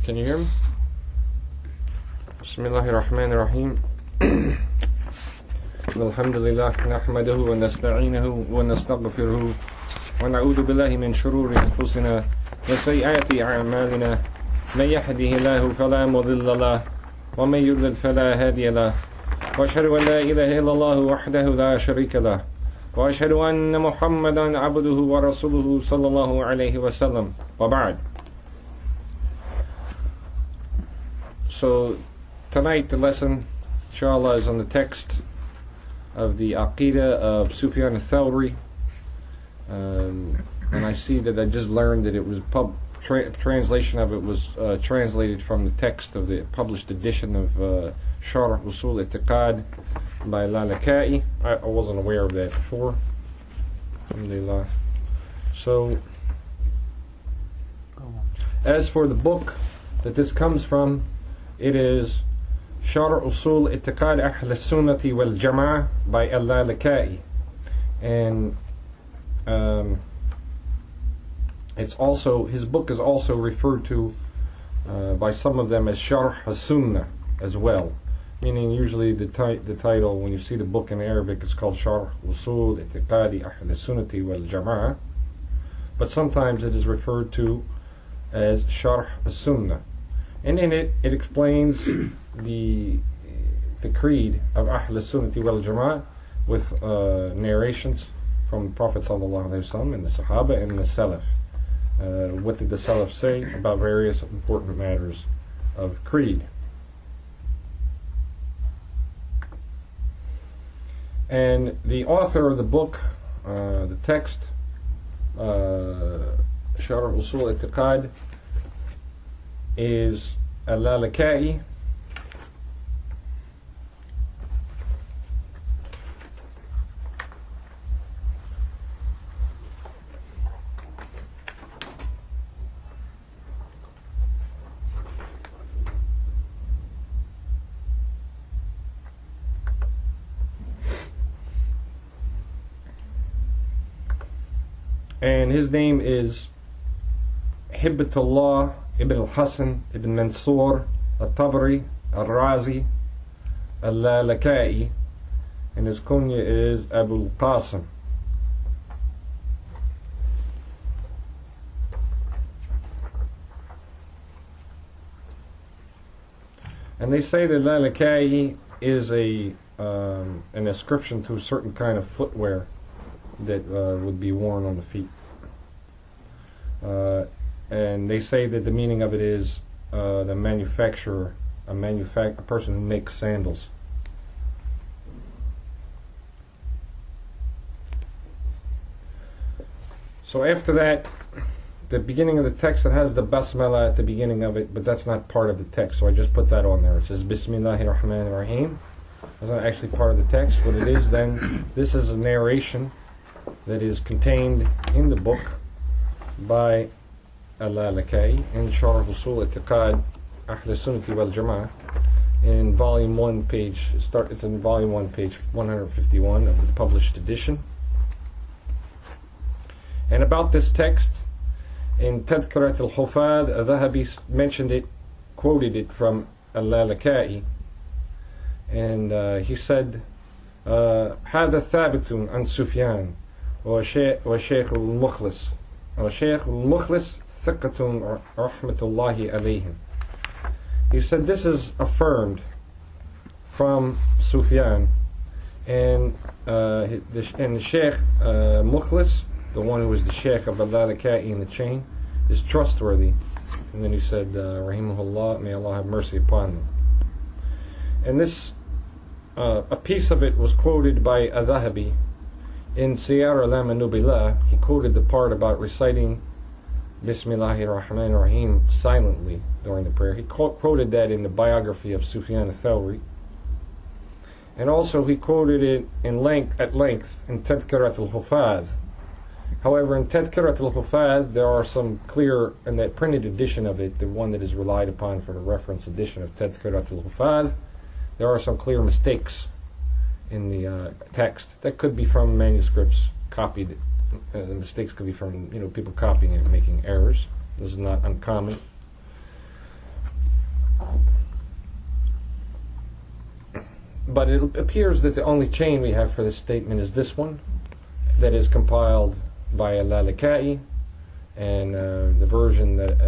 Can you hear me? Bismillahirrahmanirrahim. Alhamdulillah, nahmaduhu wa nasta'inuhu wa nastaghfiruhu wa na'udhu billahi min shururi anfusina wa sayyiati a'malina. Man yahdihillahu fala mudilla lahu wa man yudlil fala hadiya lahu. Wa ashhadu an la ilaha illallah wahdahu la sharika lahu. Wa ashhadu anna Muhammadan abduhu wa rasuluhu sallallahu alayhi wa sallam. Wa ba'd. So tonight the lesson, inshallah, is on the text of the Aqidah of Sufyaan ath-Thawree. And I see that I just learned that it was translation of it was translated from the text of the published edition of Sharh Usul I'tiqad by Lalaka'i. I wasn't aware of that before. Alhamdulillah. So, as for the book that this comes from, it is Sharh Usul I'tiqad Ahl Sunnati wal Jama'ah by Al-Lalaka'i. And it's also, his book is also referred to by some of them as Sharh As-Sunnah as well. Meaning usually the title, when you see the book in Arabic, it's called Sharh Usul I'tiqadi Ahl Sunnati wal Jama'ah. But sometimes it is referred to as Sharh As-Sunnah. And in it, it explains the creed of Ahl Sunnati wal Jama'ah with narrations from the Prophet ﷺ and the Sahaba and the Salaf. What did the Salaf say about various important matters of creed? And the author of the book, the text, Sharh Usul I'tiqad, is Al-Lalaka'i. And his name is Hibbatullah ibn al-Hasan ibn Mansur al-Tabari al-Razi al-Lalaka'i, and his kunya is Abu Qasim. And they say that Lalaka'i is an ascription to a certain kind of footwear that would be worn on the feet. And they say that the meaning of it is the manufacturer, a person who makes sandals. So after that, the beginning of the text, it has the basmala at the beginning of it, but that's not part of the text, so I just put that on there. It says Bismillahirrahmanirrahim. That's not actually part of the text. What it is then, this is a narration that is contained in the book by Al-Lalaka'i in Sharh Usul I'tiqad Ahl Sunnati wal Jama'ah in volume 1, page, it's in volume 1, page 151 of the published edition. And about this text, in Tadhkirat al-Hufadh, ath-Dhahabi mentioned it, quoted it from Al-Lalaka'i, and he said, هذا ثابت عن سفيان وشيخ المخلص وشيخ المخلص ثقة رحمة الله عليهم. He said this is affirmed from Sufyaan, and the Sheikh Mukhlis, the one who was the Sheikh of Al-Lalaka'i in the chain, is trustworthy. And then he said, Rahimahullah, may Allah have mercy upon them. And this, a piece of it was quoted by ath-Dhahabi in Siyar Alam an-Nubila. He quoted the part about reciting Bismillahirrahmanirrahim silently during the prayer. He quoted that in the biography of Sufyaan ath-Thawree. And also he quoted it at length in Tadhkirat al-Hufadh. However, in Tadhkirat al-Hufadh, there are some clear, in that printed edition of it, the one that is relied upon for the reference edition of Tadhkirat al-Hufadh, there are some clear mistakes in the text. That could be from manuscripts copied. The mistakes could be from people copying it and making errors. This is not uncommon. But it appears that the only chain we have for this statement is this one, that is compiled by al-Lalaka'i, and the version that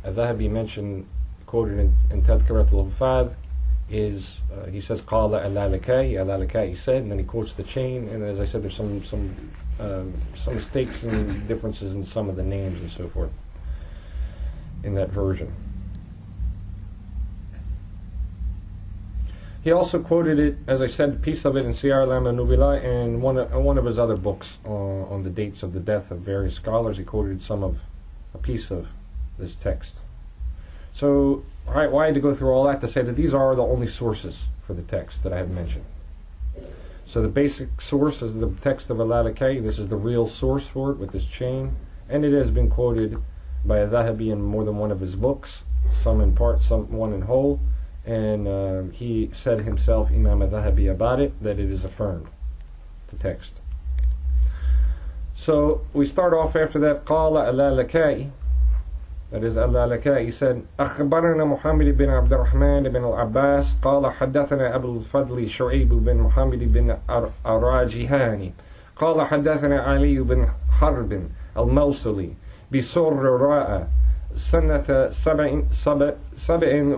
al-Dhahabi mentioned, quoted in Tadhkirat al-Hufadh, is he says Qala al-Lalaka'i said, and then he quotes the chain. And as I said, there's some mistakes and differences in some of the names and so forth in that version. He also quoted it, as I said, a piece of it in Siyar al-A'lam an-Nubala, and one of his other books on the dates of the death of various scholars. He quoted a piece of this text. So, why to go through all that? To say that these are the only sources for the text that I have mentioned. So the basic source is the text of al-Lalaka'i. This is the real source for it with this chain, and it has been quoted by al-Dhahabi in more than one of his books, some in part, one in whole. And he said himself, Imam al-Dhahabi, about it, that it is affirmed, the text. So we start off after that, Qala al-Lalaka'i, that is al-Lalaka'i said, أخبرنا محمد بن عبد الرحمن بن العباس قال حدثنا أبو الفضل شعيب بن محمد بن أراجهاني قال حدثنا علي بن حرب الموصلي بسر راء سنة 57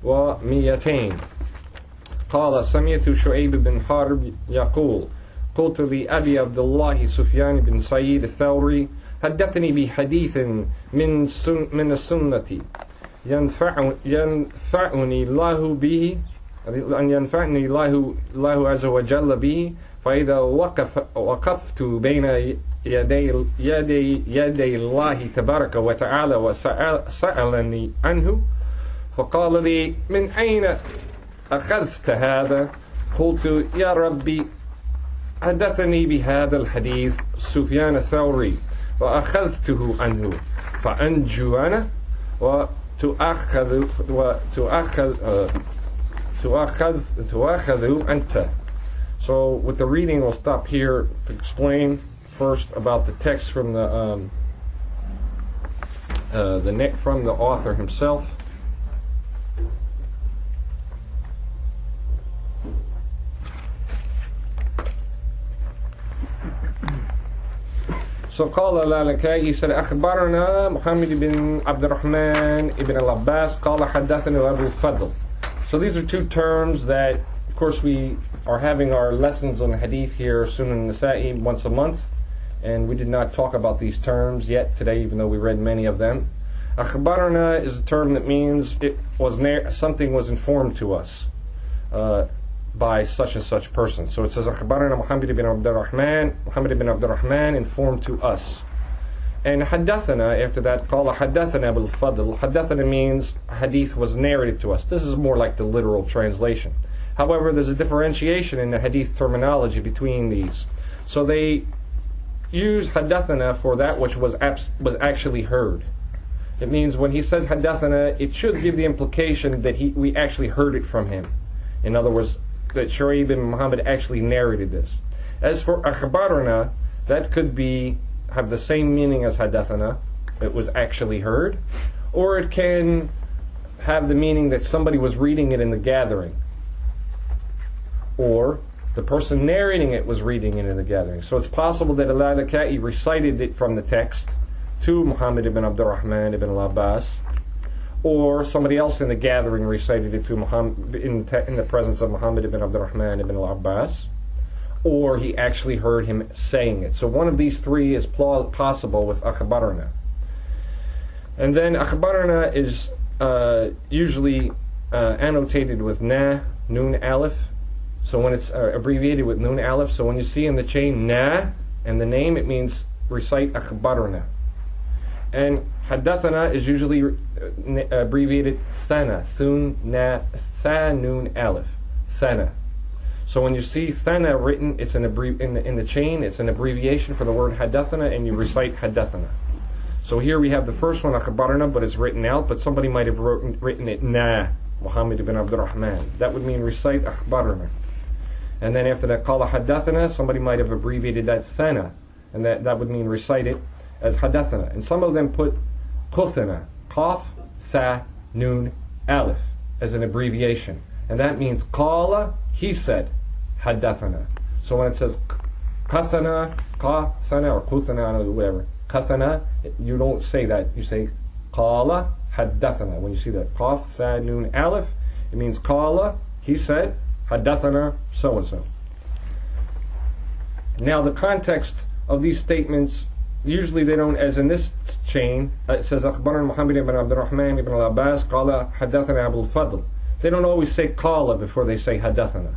و200 قال سمعت شعيب بن حرب يقول قلت لأبي عبد الله سفيان بن سعيد الثوري حدثني بحديث من السنة ينفعني الله به، أن ينفعني الله عز وجل به، فإذا وقفت بين يدي الله تبارك وتعالى وسألني عنه فقال لي من أين أخذت هذا؟ قلت يا ربي حدثني بهذا الحديث سفيان الثوري وأخذته عنه فأنجو أنا وتؤخذ أنت. So with the reading, we'll stop here to explain first about the text from the from the author himself. So قال الlalaka'i, he said أخبرنا محمد بن عبد الرحمن ibn al-Abbas قال حدثنا Abu Khaliyl. So these are two terms that, of course, we are having our lessons on hadith here Sunan Nasa'i once a month, and we did not talk about these terms yet today, even though we read many of them. Akhbarana is a term that means something was informed to us by such and such person. So it says Akhbarana Muhammad ibn Abdurrahman informed to us. And Haddathana, after that, Qala Haddathana Abu Fadl. Haddathana means hadith was narrated to us. This is more like the literal translation. However, there's a differentiation in the hadith terminology between these. So they use Haddathana for that which was actually heard. It means when he says Haddathana, it should give the implication that we actually heard it from him. In other words, that Shu'ayb bin Muhammad actually narrated this. As for Akhbarana, that could have the same meaning as Haddathana, it was actually heard, or it can have the meaning that somebody was reading it in the gathering, or the person narrating it was reading it in the gathering. So it's possible that al-Lalaka'i recited it from the text to Muhammad ibn Abdurrahman ibn al-Abbas, or somebody else in the gathering recited it to Muhammad in the presence of Muhammad ibn Abdurrahman ibn al-Abbas, or he actually heard him saying it. So one of these three is possible with Akhbarana. And then Akhbarana is usually annotated with Na, Nun, Aleph. So when it's abbreviated with Nun, Aleph, so when you see in the chain Na and the name, it means recite Akhbarana. And Haddathana is usually abbreviated Thana, Thun, Na, Tha, Nun, Aleph, Thana. So when you see Thana written, it's in the chain, it's an abbreviation for the word Haddathana, and you recite Haddathana. So here we have the first one, Akhbarana, but it's written out, but somebody might have written it Na, Muhammad ibn Abdurrahman. That would mean recite Akhbarana. And then after that, Qala Haddathana, somebody might have abbreviated that Thana, and that would mean recite it as Haddathana. And some of them put Quthana, Qaf, tha, noon, alif as an abbreviation. And that means qala, he said, haddathana. So when it says qathana, qathana, or quthana, or whatever, qathana, you don't say that. You say qala, haddathana. When you see that qaf, tha, noon, alif, it means qala, he said, haddathana, so-and-so. Now the context of these statements, usually they don't, as in this chain, it says أخبرنا محمد ibn Abdurrahman ibn al-Abbas قال حدثنا Abu Khaliyl. They don't always say qala before they say haddathana.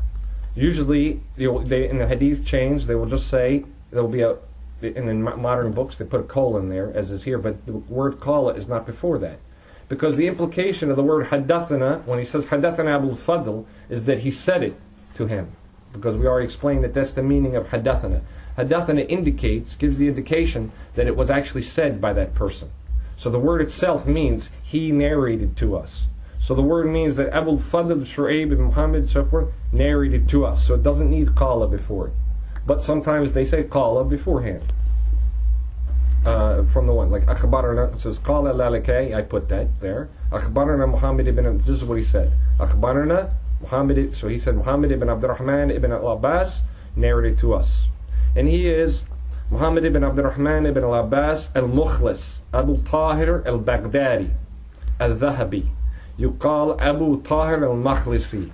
Usually, in the hadith chains, they will just say, there will be in the modern books, they put a colon there, as is here, but the word qala is not before that. Because the implication of the word haddathana, when he says haddathana Abu Khaliyl, is that he said it to him. Because we already explained that that's the meaning of haddathana. Haddathana gives the indication that it was actually said by that person. So the word itself means he narrated to us. So the word means that Abu Khaliyl, Shu'aib, and Muhammad, so forth, narrated to us. So it doesn't need qala before it. But sometimes they say qala beforehand. From the one, like akhbarana, it says qala lalakay, I put that there. Akhbarana Muhammad ibn, this is what he said. Akhbarana Muhammad, so he said Muhammad ibn Abdurrahman ibn al-Abbas narrated to us. And he is Muhammad ibn Abdurrahman ibn al-Abbas al-Mukhlis, Abu Tahir al-Baghdadi, al-Dhahabi. يقال أبو طاهر المخلصي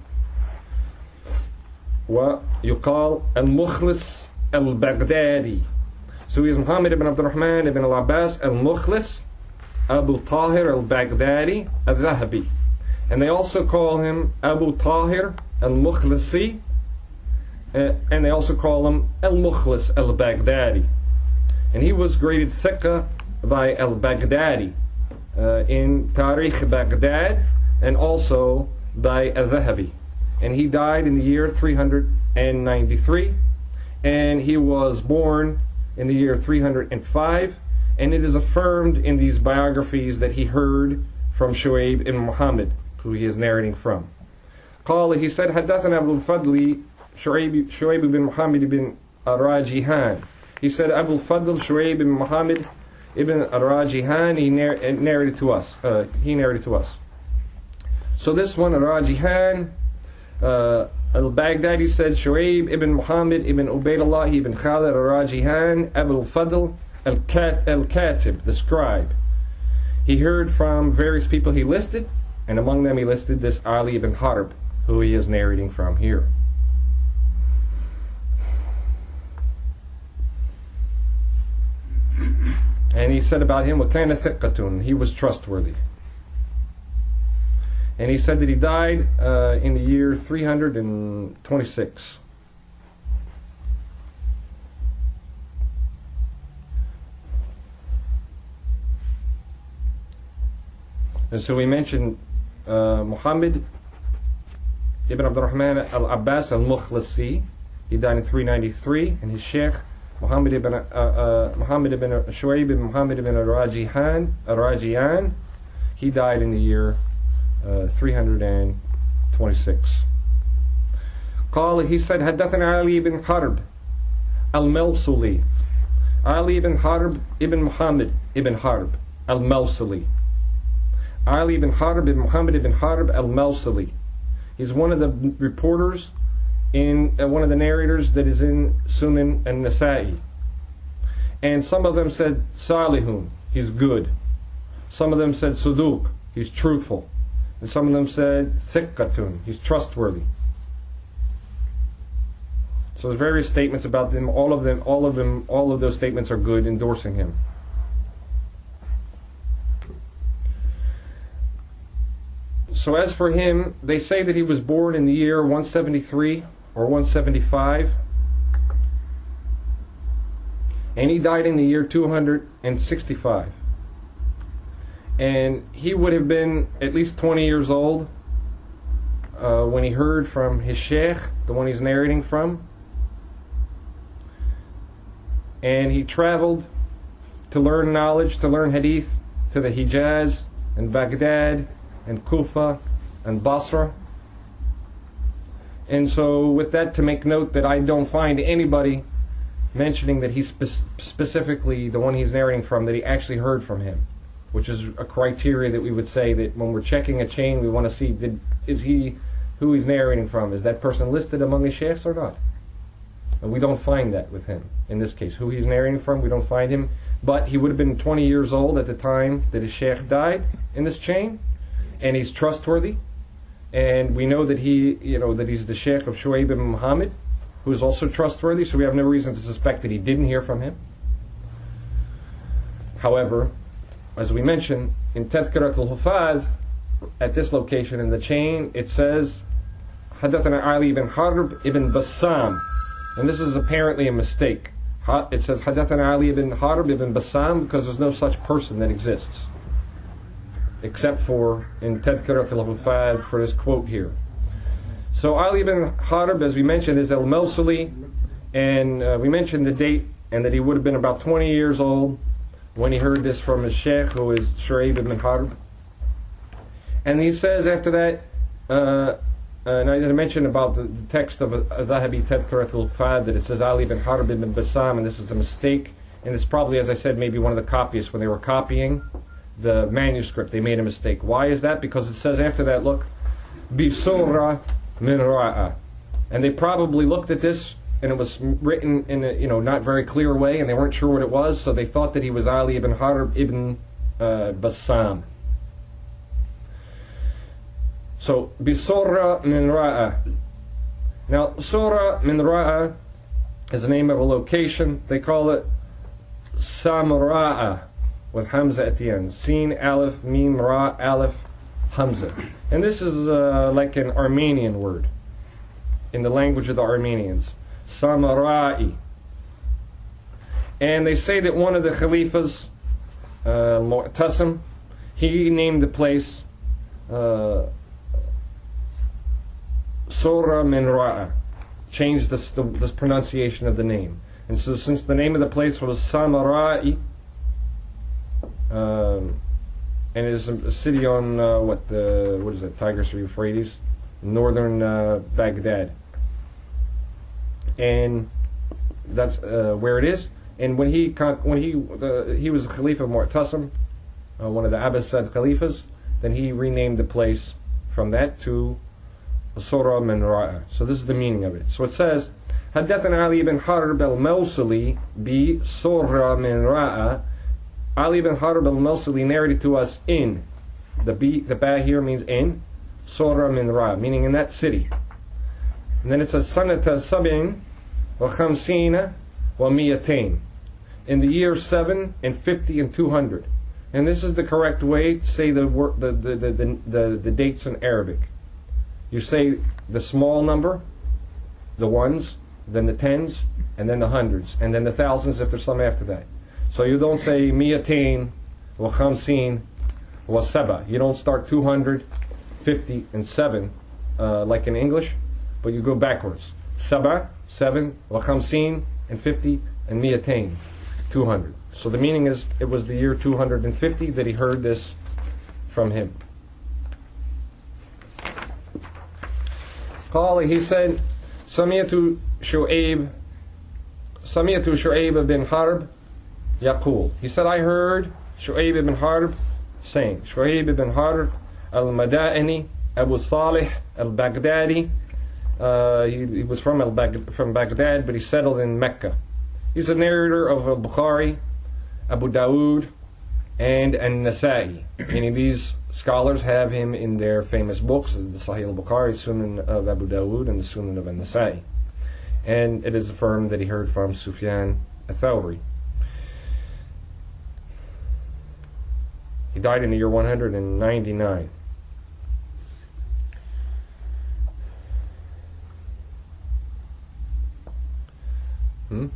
ويقال المخلص البغدادي. So he is Muhammad ibn Abdurrahman ibn al-Abbas al-Mukhlis, Abu Tahir al-Baghdadi al-Dhahabi. And they also call him Abu Tahir al-Mukhlisi, and they also call him al-Mukhlis al-Baghdadi. And he was graded thiqah by al-Baghdadi in Tariq Baghdad, and also by al-Dhahabi. And he died in the year 393, and he was born in the year 305, and it is affirmed in these biographies that he heard from Shu'aib ibn Muhammad, who he is narrating from. He said, حدثنا أبو الفضل شعيب ibn Muhammad ibn Arajihan. He said, Abu Fadl Shu'aib ibn Muhammad ibn Arajihan, he narrated to us. So this one, Arajihan, al-Baghdadi said, Shu'aib ibn Muhammad ibn Ubaydullah ibn Khalid Arajihan, Abu Fadl al-Katib, the scribe. He heard from various people he listed, and among them he listed this Ali ibn Harb, who he is narrating from here. And he said about him, وَكَانَ ثِقَّةٌ, he was trustworthy. And he said that he died in the year 326. And so we mentioned Muhammad ibn Abdurrahman al-Abbas al-Mukhlisi. He died in 393, and his sheikh Muhammad ibn Shu'aib ibn Muhammad ibn Arajian, he died in the year 326. He said, حدثنا Ali ibn Harb al-Mawsili. Ali ibn Harb ibn Muhammad ibn Harb al-Mawsili. Ali ibn Harb ibn Muhammad ibn Harb al-Mawsili. He's one of the reporters in one of the narrators that is in Sunan and Nasa'i. And some of them said Salihun, he's good. Some of them said Suduq, he's truthful. And some of them said Thiqqatun, he's trustworthy. So there's various statements about them. All of those statements are good, endorsing him. So as for him, they say that he was born in the year 173 or 175, and he died in the year 265. And he would have been at least 20 years old when he heard from his sheikh, the one he's narrating from. And he traveled to learn knowledge, to learn hadith, to the Hijaz and Baghdad and Kufa and Basra. And so with that, to make note that I don't find anybody mentioning that he's specifically the one he's narrating from, that he actually heard from him, which is a criteria that we would say that when we're checking a chain, we want to see who he's narrating from. Is that person listed among the sheikhs or not? And we don't find that with him in this case. Who he's narrating from, we don't find him. But he would have been 20 years old at the time that his sheikh died in this chain, and he's trustworthy. And we know that that he's the sheikh of Shu'aib ibn Muhammad, who is also trustworthy. So we have no reason to suspect that he didn't hear from him. However, as we mentioned in Tadhkirat al-Hufaz, at this location in the chain, it says Hadathana Ali ibn Harb ibn Bassam, and this is apparently a mistake. It says Hadathana Ali ibn Harb ibn Bassam because there's no such person that exists, except for in Tadhkirat al-Hufaz for this quote here. So Ali ibn Harb, as we mentioned, is al-Mawsili, and we mentioned the date, and that he would have been about 20 years old when he heard this from his sheikh, who is Shu'aib ibn Harb. And he says after that, and I mentioned about the text of ath-Dhahabi Tadhkirat al-Hufaz, that it says Ali ibn Harb ibn Bassam, and this is a mistake. And it's probably, as I said, maybe one of the copyists, when they were copying the manuscript, they made a mistake. Why is that? Because it says after that, look, Bisurra min ra'a. And they probably looked at this, and it was written in a not very clear way, and they weren't sure what it was, so they thought that he was Ali ibn Harb ibn Bassam. So, Bisurra min ra'a. Now, Surah min ra'a is the name of a location. They call it Samra'a, with Hamza at the end. Sin, Aleph, Mim, Ra, Aleph, Hamza. And this is like an Armenian word, in the language of the Armenians. Samara'i. And they say that one of the Khalifas, Mu'tasim, he named the place Surah min Ra'a, changed this pronunciation of the name. And so since the name of the place was Samara'i, and it is a city on what is it, Tigris or Euphrates, northern Baghdad, and that's where it is. And when he was a Khalifa of Mu'tasim, one of the Abbasid Khalifas, then he renamed the place from that to Surah min Ra'a. So this is the meaning of it. So it says, Haddathana Ali ibn Harb al-Mawsili bi Surah min Ra'a. Ali ibn Harb al-Mawsili narrated to us in, the ba here means in, Surah min Ra'a, meaning in that city. And then it says, Sanata sab'in wa khamsina wa miyatain, in the year 7 and 50 and 200. And this is the correct way to say the dates in Arabic. You say the small number, the ones, then the tens, and then the hundreds, and then the thousands if there's some after that. So you don't say miyatain wa khamsin wa saba. You don't start 250 and 7 like in English, but you go backwards. Saba, 7, wa khamsin, and 50, and miyatain, 200. So the meaning is, it was the year 250 that he heard this from him. He said, Samiyatu Shu'aib bin Harb yaqul. He said, I heard Shu'aib ibn Harb saying, Shu'aib ibn Harb al-Madaini, Abu Salih al-Baghdadi. He was from Baghdad, but he settled in Mecca. He's a narrator of Bukhari, Abu Dawood, and An-Nasa'i. Meaning these scholars have him in their famous books, the Sahih al-Bukhari, Sunan of Abu Dawood, and the Sunan of An-Nasa'i. And it is affirmed that he heard from Sufyaan ath-Thawree. He died in the year 199. Hmm?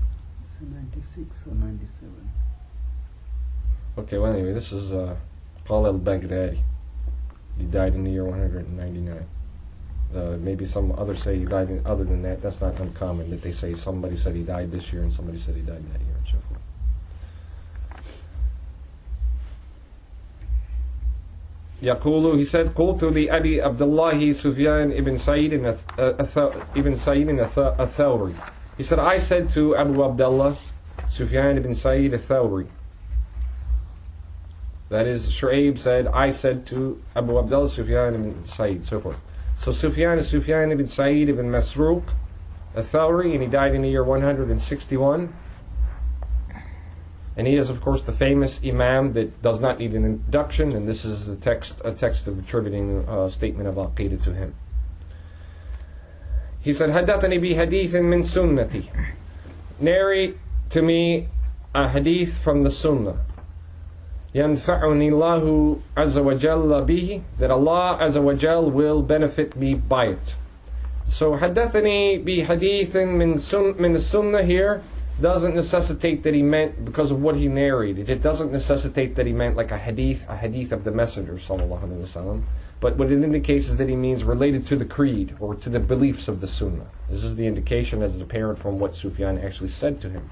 96 or 97. Okay, well anyway, this is Qal al-Baghdadi. He died in the year 199. Maybe some others say he died other than that. That's not uncommon, that they say somebody said he died this year and somebody said he died that year and so forth. Yaqulu, he said, قلت لأبي عبد الله سفيان ibn Sa'id ath-Thawree. He said, I said to Abu Abdullah Sufyaan ibn Sa'id ath-Thawree, That is, Shu'aib said, I said to Abu Abdullah, Sufyaan ibn Sa'id, so forth. So Sufyaan is Sufyaan ibn Sa'id ibn Masruq ath-Thawree, and he died in the year 161. And he is, of course, the famous Imam that does not need an introduction, and this is a text of attributing a statement of Aqidah to him. He said, حدثني بحديث من سنتي. Narrate to me a hadith from the Sunnah. ينفعني الله عز وجل به, that Allah عز وجل will benefit me by it. So حدثني بحديث من السنة here doesn't necessitate that he meant because of what he narrated. It doesn't necessitate that he meant like a hadith of the Messenger sallallahu alaihi wasallam. But what it indicates is that he means related to the creed or to the beliefs of the Sunnah. This is the indication, as is apparent from what Sufyan actually said to him.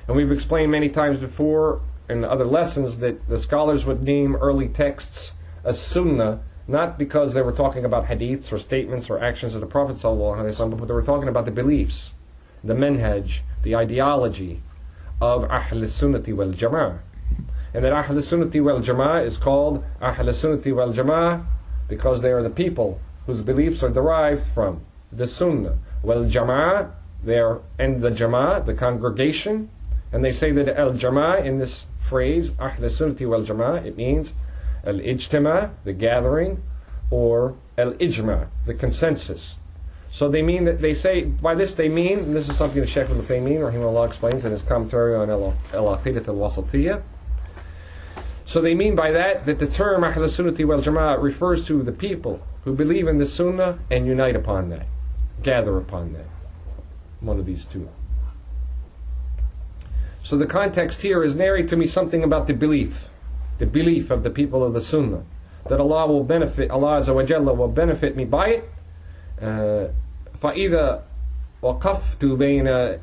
And we've explained many times before in other lessons that the scholars would name early texts as Sunnah, not because they were talking about hadiths or statements or actions of the Prophet sallallahu alaihi wasallam, but they were talking about the beliefs, the manhaj, the ideology of Ahl Sunnati wal Jama'ah. And that Ahl Sunnati wal Jama'ah is called Ahl Sunnati wal Jama'ah because they are the people whose beliefs are derived from the Sunnah. Wal Jama'ah, and the Jama'ah, the congregation. And they say that Al Jama'ah in this phrase, Ahl Sunnati wal Jama'ah, it means Al Ijtima, the gathering, or Al Ijma, the consensus. So they mean that they say, by this they mean, and this is something that Shaykh al-Uthaymeen rahimahullah explains in his commentary on Al-Aqidat al-Wasatiyah. So they mean by that the term Ahl Sunnati wal Jama'ah refers to the people who believe in the Sunnah and unite upon that, gather upon that. One of these two. So the context here is narrate to me something about the belief of the people of the Sunnah, that Allah Azza wa Jalla will benefit me by it. فَإِذَا وَقَفْتُ بَيْنَ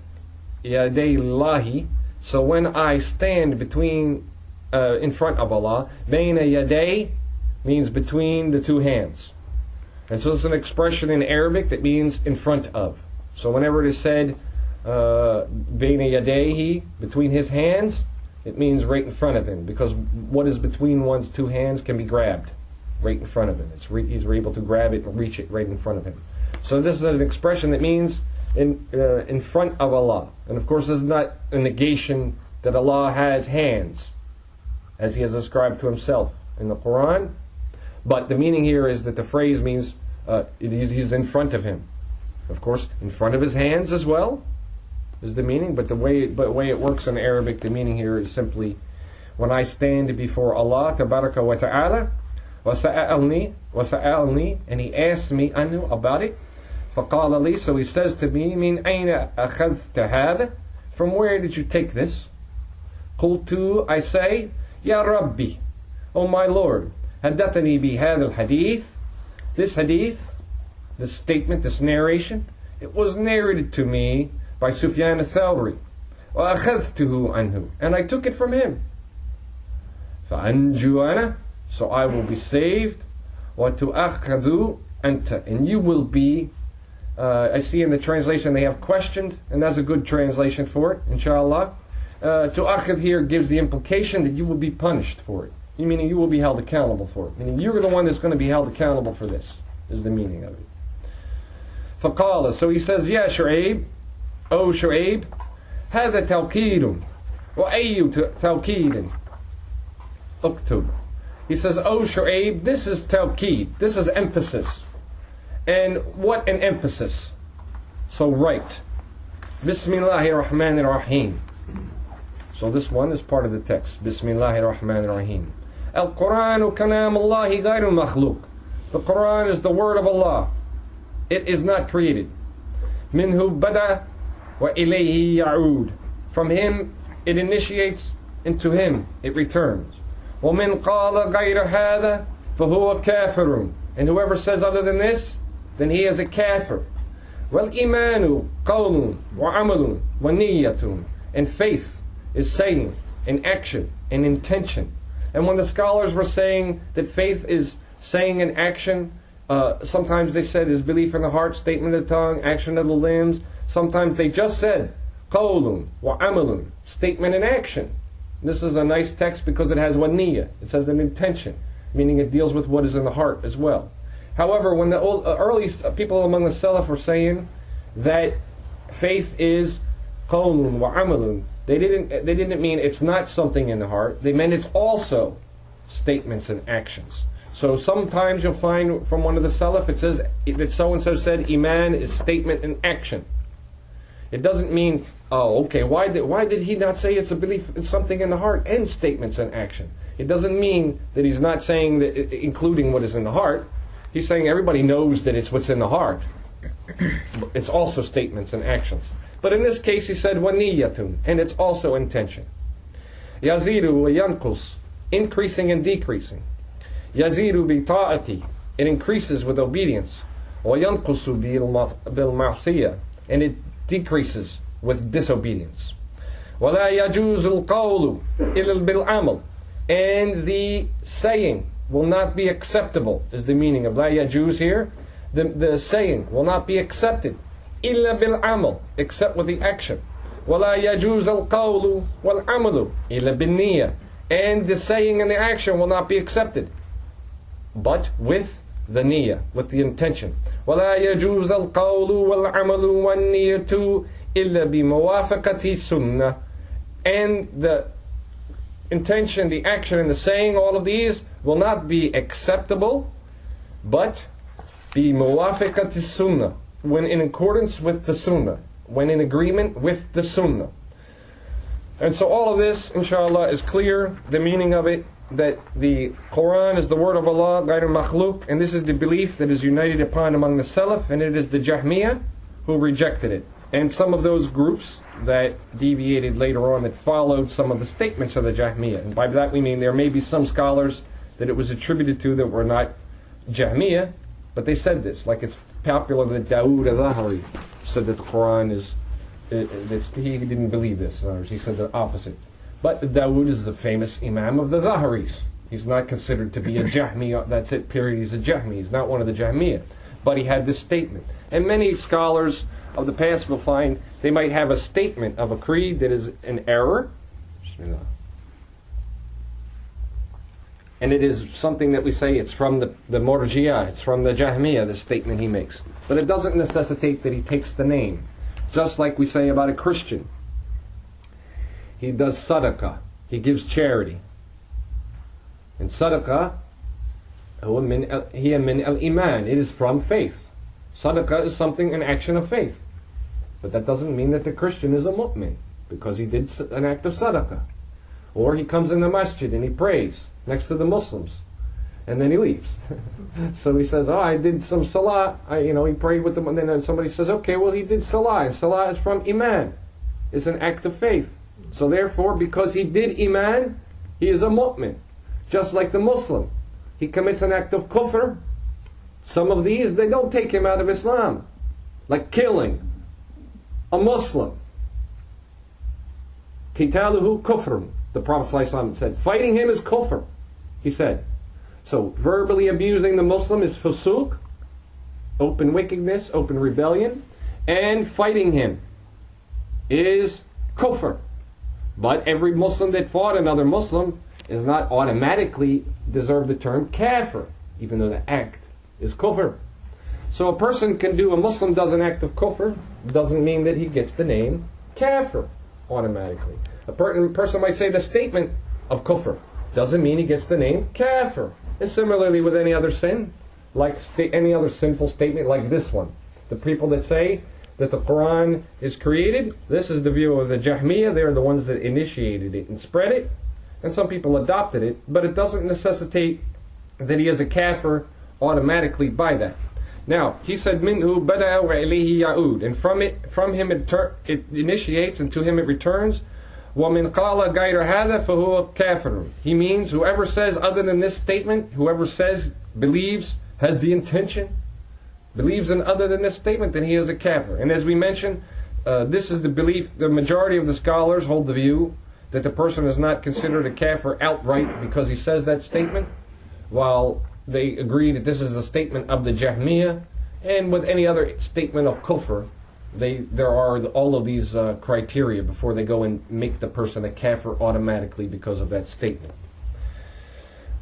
يَدَيْ اللَّهِ, so when I stand in front of Allah, بَيْنَ يَدَيْ means between the two hands. And so it's an expression in Arabic that means in front of. So whenever it is said بَيْنَ يَدَيْهِ, between his hands, it means right in front of him, because what is between one's two hands can be grabbed right in front of him. He's able to grab it and reach it right in front of him. So this is an expression that means in front of Allah. And of course this is not a negation that Allah has hands, as He has ascribed to Himself in the Quran. But the meaning here is that the phrase means He's in front of Him. Of course, in front of His hands as well is the meaning. But the way it works in Arabic, the meaning here is simply, when I stand before Allah Tabaraka wa Ta'ala, وَسَأَلْنِي, and He asked me anhu, about it. فَقَالَ لِي, so He says to me, مِنْ أَيْنَ أَخَذْتَ هَذَا, from where did you take this? قُلْتُ, I say, يَا رَبِّي, O my Lord, حَدَّثَنِي بِهَذَا الْحَدِيثِ, this hadith, this statement, this narration, it was narrated to me by Sufyaan ath-Thawree, وَأَخَذْتُهُ anhu, and I took it from him. فَأَنْجُ أَنَا, so I will be saved. وَتُؤَخَذُ أَنْتَ, and you will be. I see in the translation they have questioned, and that's a good translation for it, inshallah. Tu'akhidh here gives the implication that you will be punished for it. Meaning you will be held accountable for it. Meaning you're the one that's going to be held accountable for this, is the meaning of it. فَقَالَ, so he says, يَا شُعَيْب, O Shu'aib, هَذَا تَوْكِيدٌ وَأَيُّ تَوْكِيدٍ أُكْتُبْ. He says, O Shu'aib, this is tawqeed, this is emphasis. And what an emphasis. So write. Bismillahir Rahmanir Rahim. So this one is part of the text. Bismillahir Rahmanir Rahim. Al-Qur'anu kalam Allahi ghayru makhluq. The Qur'an is the word of Allah. It is not created. Minhu bada wa ilayhi ya'ud. From Him it initiates, and to Him it returns. وَمِنْ قَالَ غَيْرَ هَذَا فَهُوَ كَافِرٌ, and whoever says other than this, then he is a kafir. وَالْإِيمَانُ قَوْلٌ وَعَمَلٌ وَنِيَّةٌ, and faith is saying, and action, and intention. And when the scholars were saying that faith is saying and action, sometimes they said is belief in the heart, statement of the tongue, action of the limbs. Sometimes they just said قَوْلٌ وَعَمَلٌ, statement and action. This is a nice text because it has one niyyah. It says an intention, meaning it deals with what is in the heart as well. However, when the early people among the Salaf were saying that faith is qawlun wa amalun, they didn't mean it's not something in the heart. They meant it's also statements and actions. So sometimes you'll find from one of the Salaf it says that so and so said iman is statement and action. It doesn't mean, oh, okay, why did he not say it's a belief, it's something in the heart and statements and action? It doesn't mean that he's not saying that including what is in the heart. He's saying everybody knows that it's what's in the heart. It's also statements and actions. But in this case he said waniyatun, and it's also intention. Yazidu wa yanqus, increasing and decreasing. Yazidu bi ta'ati, it increases with obedience. Wa yanqusu bil ma'siyah, and it decreases with disobedience. وَلَا يَجُوزُ الْقَوْلُ إِلَّا بِالْعَمَلِ, and the saying will not be acceptable, is the meaning of لَا يَجُوز here. The saying will not be accepted إِلَّا بِالْعَمَلِ, except with the action. وَلَا يَجُوزُ الْقَوْلُ وَالْعَمَلُ إِلَّا بِالنِّيَّةِ, and the saying and the action will not be accepted, but with the niyyah, with the intention. وَلَا يَجُوزَ الْقَوْلُ وَالْعَمَلُ وَالنِّيَّةُ إِلَّا بِمُوَافَقَةِ السُّنَّةِ, and the intention, the action, and the saying, all of these will not be acceptable, but بِمُوَافَقَةِ السُّنَّةِ, when in accordance with the sunnah, when in agreement with the sunnah. And so all of this, inshallah, is clear, the meaning of it, that the Quran is the word of Allah, غير مخلوق, and this is the belief that is united upon among the Salaf, and it is the Jahmiyyah who rejected it. And some of those groups that deviated later on, that followed some of the statements of the Jahmiyyah. And by that we mean there may be some scholars that it was attributed to that were not Jahmiyyah, but they said this, like it's popular that Dawood ath-Thawree said that the Quran is, he didn't believe this, he said the opposite. But Dawood is the famous Imam of the Zaharis. He's not considered to be a Jahmi, that's it, period. He's a Jahmi. He's not one of the Jahmiyyah. But he had this statement. And many scholars of the past will find they might have a statement of a creed that is an error. And it is something that we say it's from the Murji'ah, it's from the Jahmiyyah, the statement he makes. But it doesn't necessitate that he takes the name. Just like we say about a Christian. He does sadaqah. He gives charity. And sadaqah, hiya min al-iman. It is from faith. Sadaqah is something, an action of faith. But that doesn't mean that the Christian is a mu'min, because he did an act of sadaqah. Or he comes in the masjid and he prays next to the Muslims. And then he leaves. So he says, I did some salah. He prayed with them. And then somebody says, okay, well he did salah. And salah is from iman. It's an act of faith. So therefore, because he did iman, he is a mu'min. Just like the Muslim. He commits an act of kufr. Some of these, they don't take him out of Islam. Like killing a Muslim. Qitaluhu kufrun. The Prophet ﷺ said, fighting him is kufr. He said. So verbally abusing the Muslim is fusuq, open wickedness, open rebellion. And fighting him is kufr. But every Muslim that fought another Muslim is not automatically deserve the term kafir, even though the act is kufr. So a Muslim does an act of kufr, doesn't mean that he gets the name kafir automatically. A person might say the statement of kufr, doesn't mean he gets the name kafir. And similarly with any other sin, like any other sinful statement like this one. The people that say that the Quran is created, this is the view of the Jahmiyyah. They're the ones that initiated it and spread it, and some people adopted it, but it doesn't necessitate that he is a kafir automatically by that. Now, he said, Minhu bada'a wa ilayhi ya'ud, and from him it initiates, and to him it returns. وَمِنْ قَالَ غَيْرَ هَذَا فَهُوَ كَافِرٌ. He means whoever says other than this statement, whoever says, believes, has the intention, believes in other than this statement, then he is a kafir. And as we mentioned, this is the belief, the majority of the scholars hold the view that the person is not considered a kafir outright because he says that statement, while they agree that this is a statement of the Jahmiyyah, and with any other statement of kufr, there are all of these criteria before they go and make the person a kafir automatically because of that statement.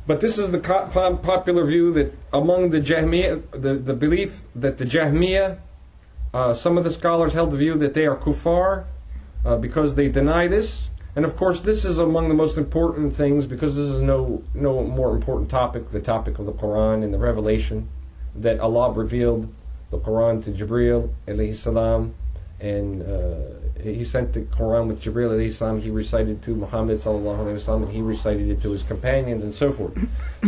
But this is the popular view that among the Jahmiyyah, the belief that the Jahmiyyah, some of the scholars held the view that they are kuffar because they deny this. And of course this is among the most important things, because this is no more important topic, the topic of the Quran and the revelation, that Allah revealed the Quran to Jibreel alayhi salam, and he sent the Quran with Jibreel alayhi salam. He recited to Muhammad sallallahu alayhi wasallam, and he recited it to his companions, and so forth.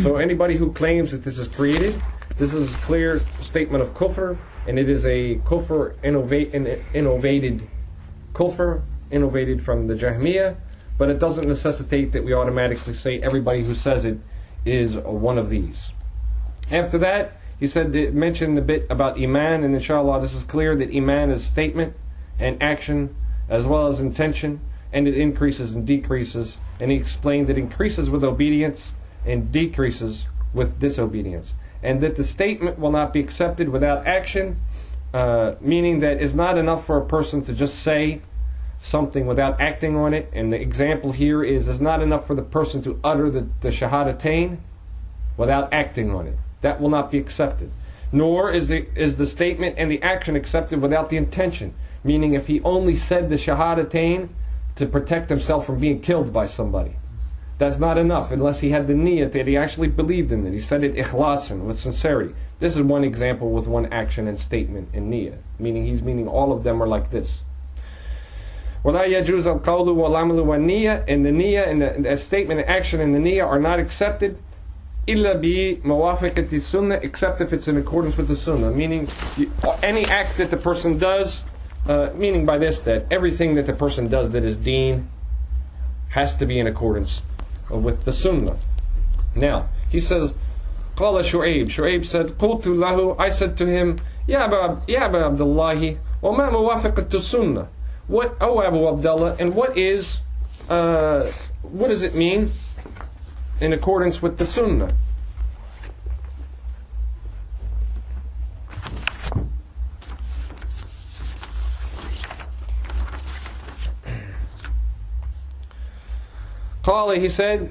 So anybody who claims that this is created, this is a clear statement of kufr, and it is a kufr innovated from the Jahmiyyah, but it doesn't necessitate that we automatically say everybody who says it is one of these. After that, he said, mentioned a bit about Iman, and inshallah this is clear that Iman is statement and action as well as intention, and it increases and decreases, and he explained it increases with obedience and decreases with disobedience, and that the statement will not be accepted without action, meaning that it's not enough for a person to just say something without acting on it. And the example here is, it's not enough for the person to utter the shahadatain without acting on it. That will not be accepted. Nor is the statement and the action accepted without the intention. Meaning, if he only said the shahadatain to protect himself from being killed by somebody, that's not enough unless he had the niyyah that he actually believed in it. He said it ikhlasan, with sincerity. This is one example with one action and statement and niyyah. Meaning, he's meaning all of them are like this. وَلَا يَجُوزَ الْقَوْلُ وَالْعَمْلُ وَالنِّيَّةِ, and the niyyah and the statement and action and the niyyah are not accepted إِلَّا بِمَوَافِقَةِ السُّنَّةِ, except if it's in accordance with the sunnah. Meaning, any act that the person does, meaning by this that everything that the person does that is deen has to be in accordance with the sunnah. Now, he says, قال Shu'aib said, قلت له, I said to him, يا أبا عبد الله وما موافقة السنة. What, O Abu Abdullah, and what does it mean in accordance with the sunnah? قال, he said,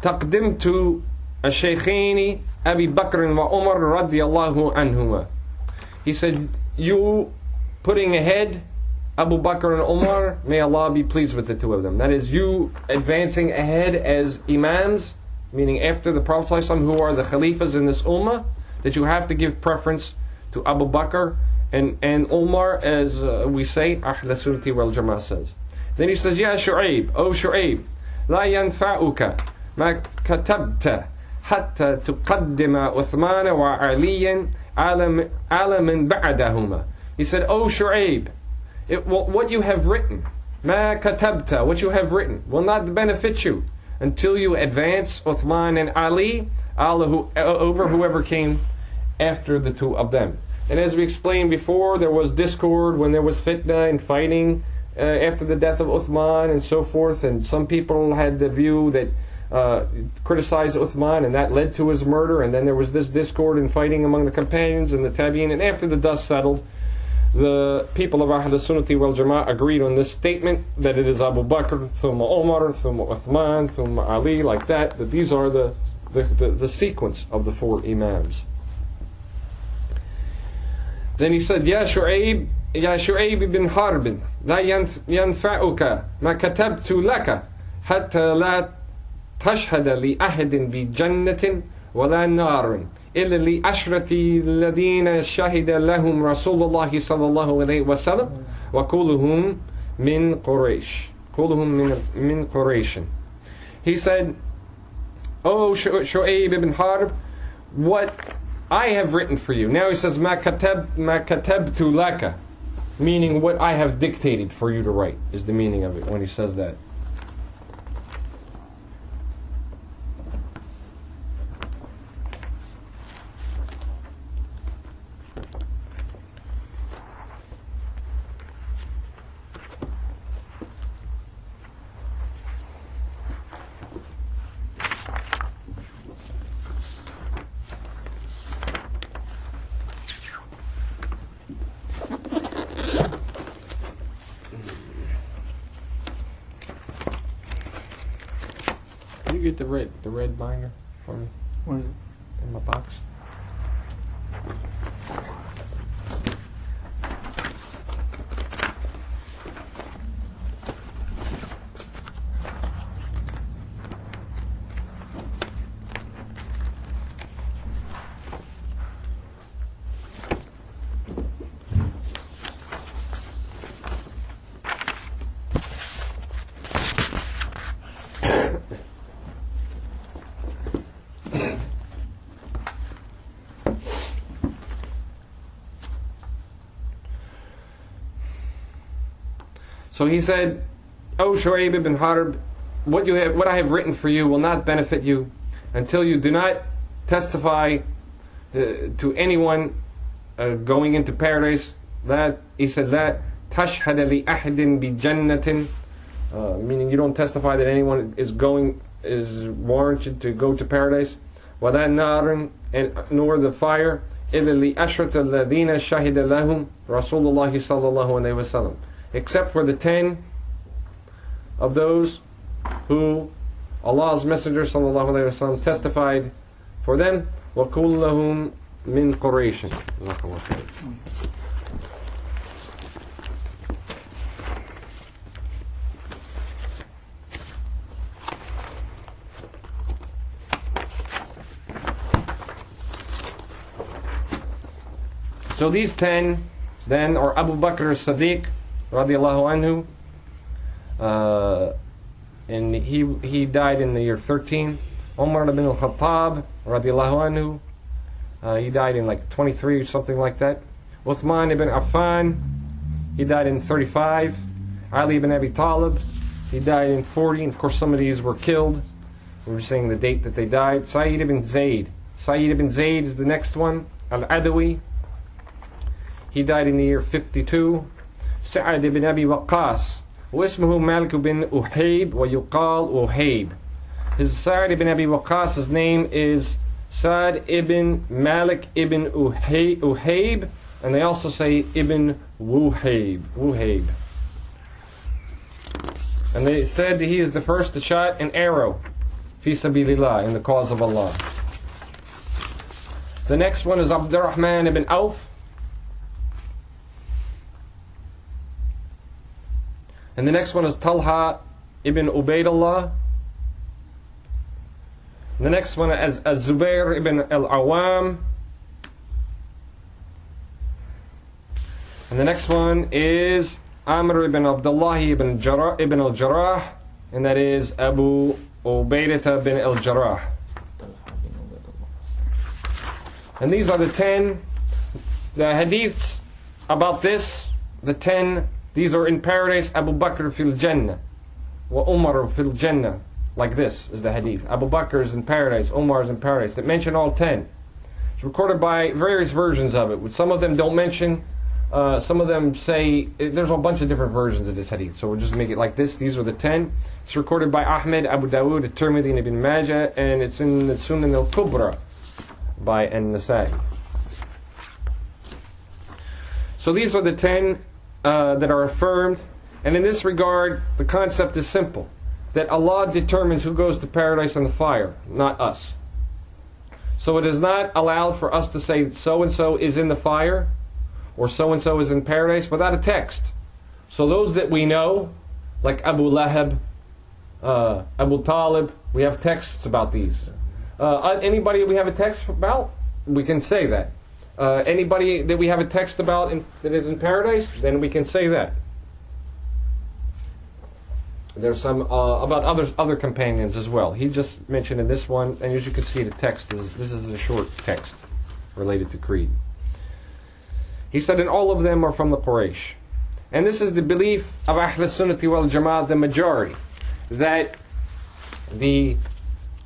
تقدمت الشيخين أبي بكر وعمر رضي الله عنهما. He said, you putting ahead Abu Bakr and Umar, may Allah be pleased with the two of them. That is, you advancing ahead as imams, meaning after the Prophet ﷺ, who are the khalifas in this ummah, that you have to give preference to Abu Bakr and Umar, as we say, ath-Thawree wal Jama'ah says. Then he says, Ya Shu'aib, O Shu'aib, لا ينفعك ما كتبت حتى تقدم عثمان وعليا على من بعدهما. He said, O Shu'aib, what you have written, ma katabta, what you have written, will not benefit you until you advance Uthman and Ali over whoever came after the two of them. And as we explained before, there was discord when there was fitna and fighting after the death of Uthman and so forth, and some people had the view that criticized Uthman, and that led to his murder, and then there was this discord and fighting among the companions and the tabi'in, and after the dust settled, the people of ath-Thawree wal Jama'ah agreed on this statement, that it is Abu Bakr, thumma Umar, thumma Uthman, thumma Ali, like that these are the sequence of the four imams. Then he said, Ya Shu'aib ibn Harb, la yanfa'uka ma katabtu laka hatta la تشهد لأحد بجنة ولا نار إلا لأشرة الذين شهد لهم رسول الله صلى الله عليه وسلم وكلهم من قريش. من قريش. He said, O Shu'aib ibn Harb, what I have written for you. Now he says, ما كتبت لك, meaning what I have dictated for you to write, is the meaning of it when he says that. you get the red binder for me What is it? in my box? So he said, O Shu'ayb ibn Harb, what I have written for you will not benefit you until you do not testify to anyone going into paradise. That he said that tashhad li ahadin bi jannatin, meaning you don't testify that anyone is warranted to go to paradise. Wala narin, and nor the fire. Illa li ashrat alladhina shahida lahum Rasulullah sallallahu alayhi wa sallam, except for the 10 of those who Allah's Messenger sallallahu alayhi wa sallam testified for them. وَكُلَّهُمْ مِنْ قُرَيْشٍ. So these 10 then are Abu Bakr as-Siddiq radiallahu anhu, and he died in the year 13. Umar ibn al-Khattab radiallahu anhu, he died in like 23 or something like that. Uthman ibn Affan, he died in 35. Ali ibn Abi Talib, he died in 40. And of course some of these were killed. We were saying the date that they died. Sa'id ibn Zayd is the next one. Al-Adawi, he died in the year 52. Sa'ad ibn Abi Waqqas, واسمه مالك بن أحيب ويقال أحيب. His Sa'ad ibn Abi Waqqas' name is Sa'ad ibn Malik ibn Uhayb, and they also say Ibn Wuhayb. And they said that he is the first to shot an arrow, fi sabilillah, in the cause of Allah. The next one is Abdurrahman ibn Auf. And the next one is Talha ibn Ubaydullah. The next one is Az-Zubair ibn al-Awam. And the next one is Amr ibn Abdullah ibn al-Jarrah. And that is Abu Ubaidah ibn al-Jarrah. And these are the 10, the hadiths about this, the 10. These are in paradise. Abu Bakr fil Jannah, wa Umar fil Jannah. Like this is the hadith. Abu Bakr is in paradise, Umar is in paradise. That mention all 10. It's recorded by various versions of it. Some of them don't mention. Some of them say there's a bunch of different versions of this hadith. So we'll just make it like this. These are the 10. It's recorded by Ahmed, Abu Dawood, At-Tirmidhi, and Ibn Majah, and it's in the Sunan al-Kubra by An-Nasa'i. So these are the 10 that are affirmed, and in this regard the concept is simple, that Allah determines who goes to paradise and the fire, not us. So it is not allowed for us to say so and so is in the fire or so and so is in paradise without a text. So those that we know, like Abu Lahab, Abu Talib, we have texts about these. Anybody that we have a text about, we can say that. Anybody that we have a text about that is in paradise, then we can say that. There's some about other companions as well. He just mentioned in this one, and as you can see, the text this is a short text related to Creed. He said, and all of them are from the Quraysh. And this is the belief of Ahl Sunnati wal Jama'ah, the majority, that the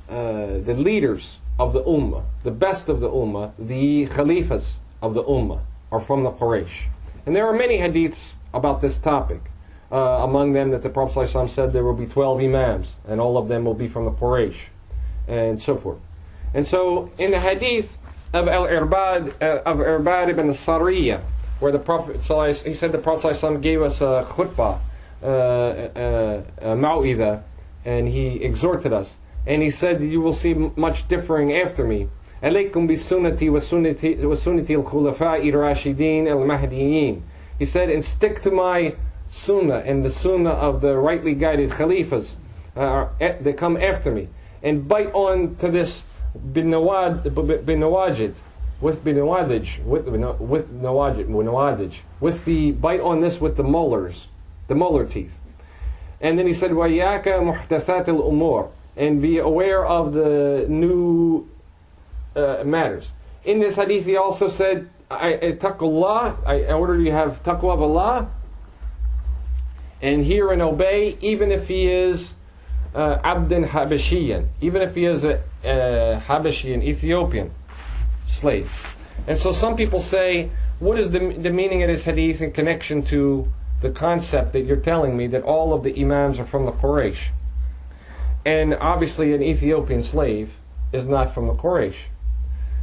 leaders of the Ummah, the best of the Ummah, the Khalifas of the Ummah, are from the Quraysh. And there are many hadiths about this topic. Among them that the Prophet ﷺ said there will be 12 Imams, and all of them will be from the Quraysh, and so forth. And so in the hadith of Irbad ibn Sariyah, where the Prophet ﷺ, he said the Prophet ﷺ gave us a khutbah, mau'idha, and he exhorted us and he said, you will see much differing after me. Alaykum bisunnati wa sunnati al-khulafa'i rashidin al-mahdiyyin. He said, and stick to my sunnah and the sunnah of the rightly guided khalifas that come after me, and bite on to this binawajid, with the bite on this with the molars, the molar teeth. And then he said, وَيَّاكَ مُحْدَثَاتِ الْأُمُورِ, and be aware of the new matters. In this hadith he also said, taqullah, I order you have taqwa of Allah, and hear and obey, even if he is abdan habashiyan, even if he is a Habashian, Ethiopian slave. And so some people say, what is the meaning of this hadith in connection to the concept that you're telling me that all of the imams are from the Quraysh? And obviously an Ethiopian slave is not from the Quraysh.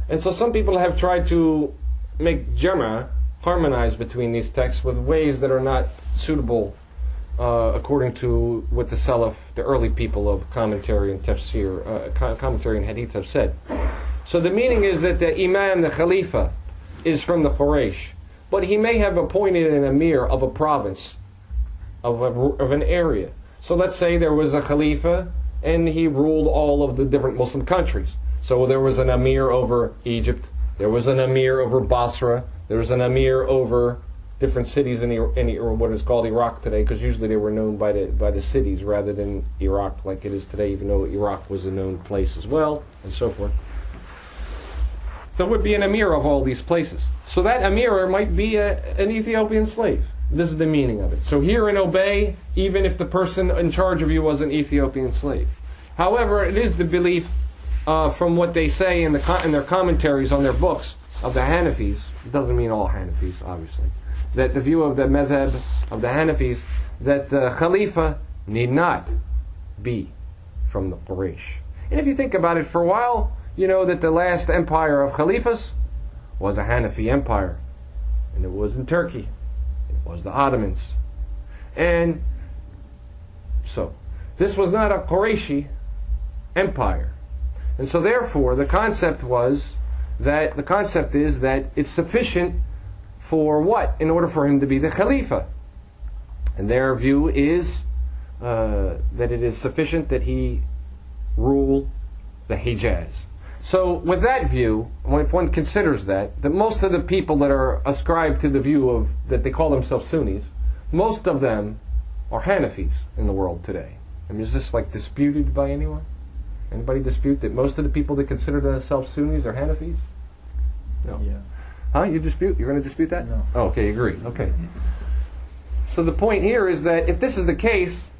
And so some people have tried to make jama, harmonize between these texts with ways that are not suitable according to what the Salaf, the early people of commentary and tafsir, commentary and hadith have said. So the meaning is that the imam, the khalifa, is from the Quraysh, but he may have appointed an emir of a province, of an area. So let's say there was a khalifa and he ruled all of the different Muslim countries. So there was an emir over Egypt, there was an emir over Basra, there was an emir over different cities in what is called Iraq today, because usually they were known by the cities rather than Iraq like it is today, even though Iraq was a known place as well, and so forth. There would be an emir of all these places. So that emir might be an Ethiopian slave. This is the meaning of it. So hear and obey, even if the person in charge of you was an Ethiopian slave. However, it is the belief from what they say in their commentaries on their books of the Hanafis. It doesn't mean all Hanafis, obviously. That the view of the madhab of the Hanafis, that the Khalifa need not be from the Quraysh. And if you think about it for a while, you know that the last empire of Khalifas was a Hanafi empire. And it was in Turkey. It was the Ottomans. And so, this was not a Qurayshi empire. And so therefore, the concept is that it's sufficient for what? In order for him to be the Khalifa. And their view is that it is sufficient that he rule the Hijaz. So with that view, if one considers that most of the people that are ascribed to the view of that they call themselves Sunnis, most of them are Hanafis in the world today. I mean, is this like disputed by anyone? Anybody dispute that most of the people that consider themselves Sunnis are Hanafis? No. Yeah. Huh? You dispute? You're going to dispute that? No. Oh, okay, agree. Okay. So the point here is that if this is the case,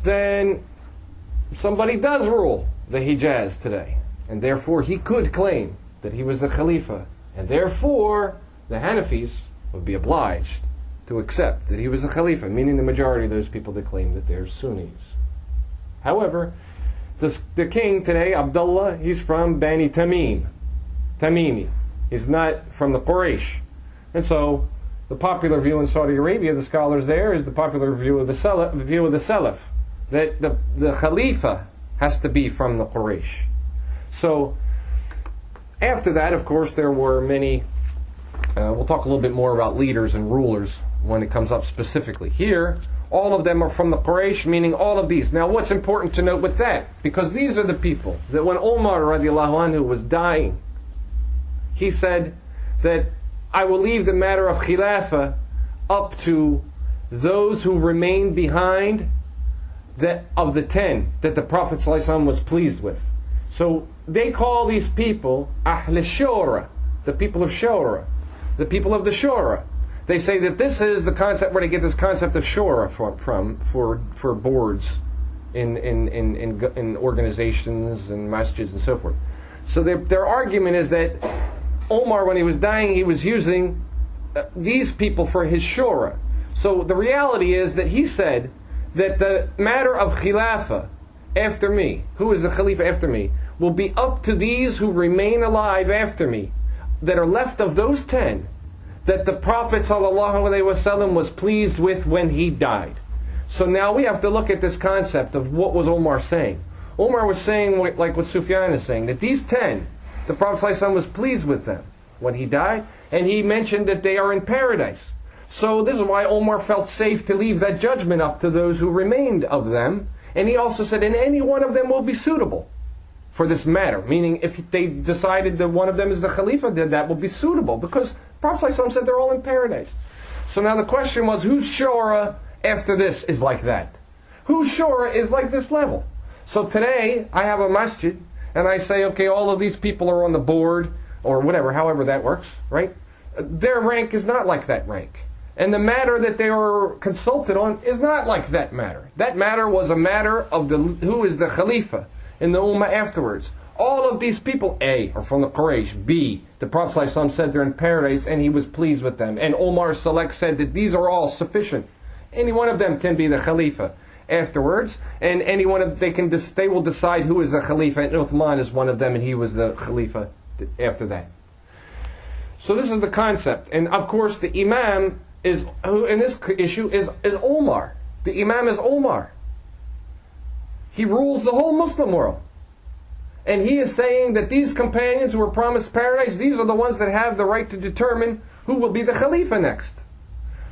then somebody does rule the Hijaz today. And therefore he could claim that he was the Khalifa. And therefore the Hanafis would be obliged to accept that he was the Khalifa, meaning the majority of those people that claim that they're Sunnis. However, the king today, Abdullah, he's from Bani Tamim. Tamimi. He's not from the Quraysh. And so the popular view in Saudi Arabia, the scholars there, is the popular view of the Salaf, that the Khalifa has to be from the Quraysh. So after that, of course, there were many, we'll talk a little bit more about leaders and rulers when it comes up specifically. Here, all of them are from the Quraysh, meaning all of these. Now what's important to note with that? Because these are the people that when Umar radiallahu anhu was dying, he said that I will leave the matter of Khilafah up to those who remain behind of the 10 that the Prophet ﷺ was pleased with. So they call these people Ahl Shura, the people of Shura, the people of the Shura. They say that this is the concept where they get this concept of Shura from for boards in organizations and masjids and so forth. So their argument is that Omar, when he was dying, he was using these people for his shura. So the reality is that he said that the matter of Khilafah after me, who is the Khalifa after me, will be up to these who remain alive after me, that are left of those 10, that the Prophet ﷺ was pleased with when he died. So now we have to look at this concept of what was Omar saying. Omar was saying, like what Sufyaan is saying, that these 10, the Prophet ﷺ was pleased with them when he died, and he mentioned that they are in paradise. So this is why Omar felt safe to leave that judgment up to those who remained of them. And he also said, and any one of them will be suitable for this matter. Meaning, if they decided that one of them is the Khalifa, then that will be suitable. Because Prophet ﷺ said they're all in paradise. So now the question was, whose shura after this is like that? Whose shura is like this level? So today, I have a masjid, and I say, okay, all of these people are on the board, or whatever, however that works, right? Their rank is not like that rank. And the matter that they were consulted on is not like that matter. That matter was a matter of who is the Khalifa in the Ummah afterwards. All of these people, A, are from the Quraysh. B, the Prophet ﷺ said they're in paradise and he was pleased with them. And Omar Salek said that these are all sufficient. Any one of them can be the Khalifa afterwards. And any one of they will decide who is the Khalifa. And Uthman is one of them and he was the Khalifa after that. So this is the concept. And of course the Imam who in this issue is Omar. The Imam is Omar. He rules the whole Muslim world. And he is saying that these companions who were promised paradise, these are the ones that have the right to determine who will be the Khalifa next.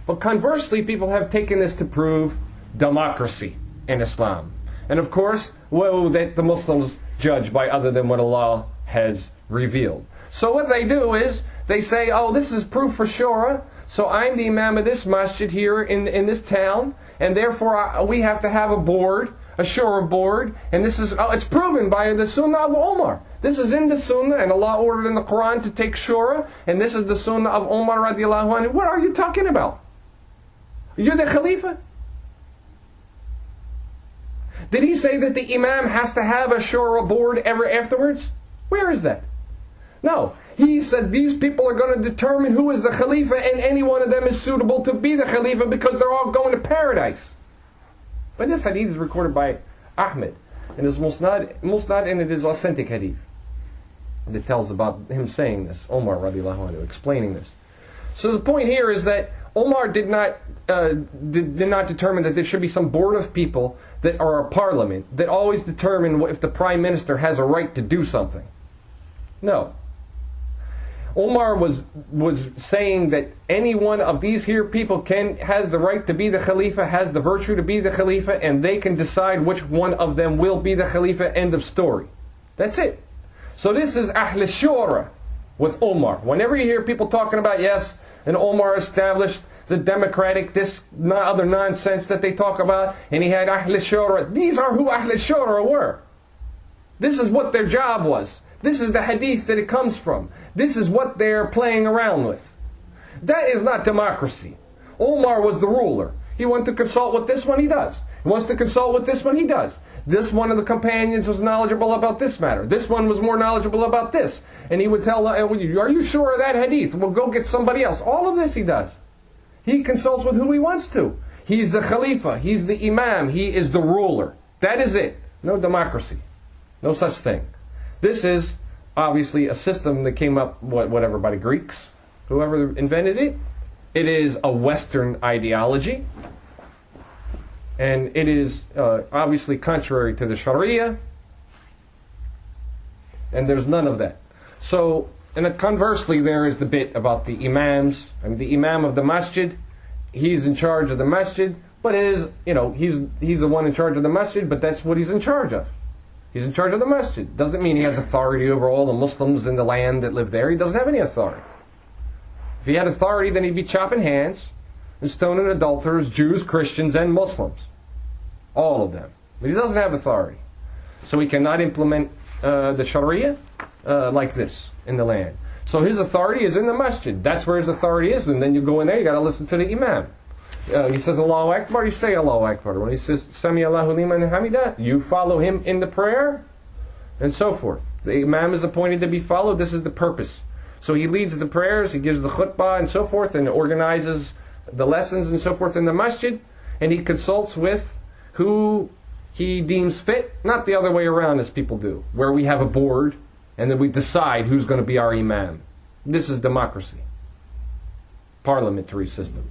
But conversely, people have taken this to prove democracy in Islam. And of course, that the Muslims judge by other than what Allah has revealed. So what they do is, they say, oh, this is proof for shura, so I'm the Imam of this masjid here in this town, and therefore we have to have a board, a shura board, and this is it's proven by the Sunnah of Omar. This is in the Sunnah, and Allah ordered in the Quran to take shura, and this is the Sunnah of Omar radiallahu anhu. What are you talking about? You're the Khalifa? Did he say that the Imam has to have a shura board ever afterwards? Where is that? No. He said these people are going to determine who is the Khalifa, and any one of them is suitable to be the Khalifa because they're all going to paradise. But this hadith is recorded by Ahmed, and it's musnad, and it is authentic hadith. It tells about him saying this, Omar radiallahu anhu, explaining this. So the point here is that Omar did not determine that there should be some board of people that are a parliament that always determine if the prime minister has a right to do something. No. Omar was saying that any one of these here people has the right to be the Khalifa, has the virtue to be the Khalifa, and they can decide which one of them will be the Khalifa, end of story. That's it. So this is Ahl Shura with Omar. Whenever you hear people talking about, yes, and Omar established the democratic, this other nonsense that they talk about, and he had Ahl Shura, these are who Ahl Shura were. This is what their job was. This is the hadith that it comes from. This is what they're playing around with. That is not democracy. Omar was the ruler. He wanted to consult with this one, he does. He wants to consult with this one, he does. This one of the companions was knowledgeable about this matter. This one was more knowledgeable about this. And he would tell, are you sure of that hadith? Well, go get somebody else. All of this he does. He consults with who he wants to. He's the Khalifa. He's the Imam. He is the ruler. That is it. No democracy. No such thing. This is obviously a system that came up, whatever, by the Greeks, whoever invented it. It is a Western ideology. And it is obviously contrary to the Sharia. And there's none of that. So, and conversely, there is the bit about the Imams. I mean, the Imam of the Masjid, he's in charge of the Masjid, but it is, he's the one in charge of the Masjid, but that's what he's in charge of. He's in charge of the masjid. Doesn't mean he has authority over all the Muslims in the land that live there. He doesn't have any authority. If he had authority, then he'd be chopping hands and stoning adulterers, Jews, Christians, and Muslims. All of them. But he doesn't have authority. So he cannot implement the Sharia like this in the land. So his authority is in the masjid. That's where his authority is. And then you go in there, you got to listen to the Imam. He says Allahu Akbar, you say Allahu Akbar. When he says Sami Allahu liman hamidah, you follow him in the prayer, and so forth. The Imam is appointed to be followed. This is the purpose. So he leads the prayers, he gives the khutbah and so forth, and organizes the lessons and so forth in the masjid, and he consults with who he deems fit, not the other way around as people do, where we have a board and then we decide who's going to be our Imam. This is democracy. Parliamentary system.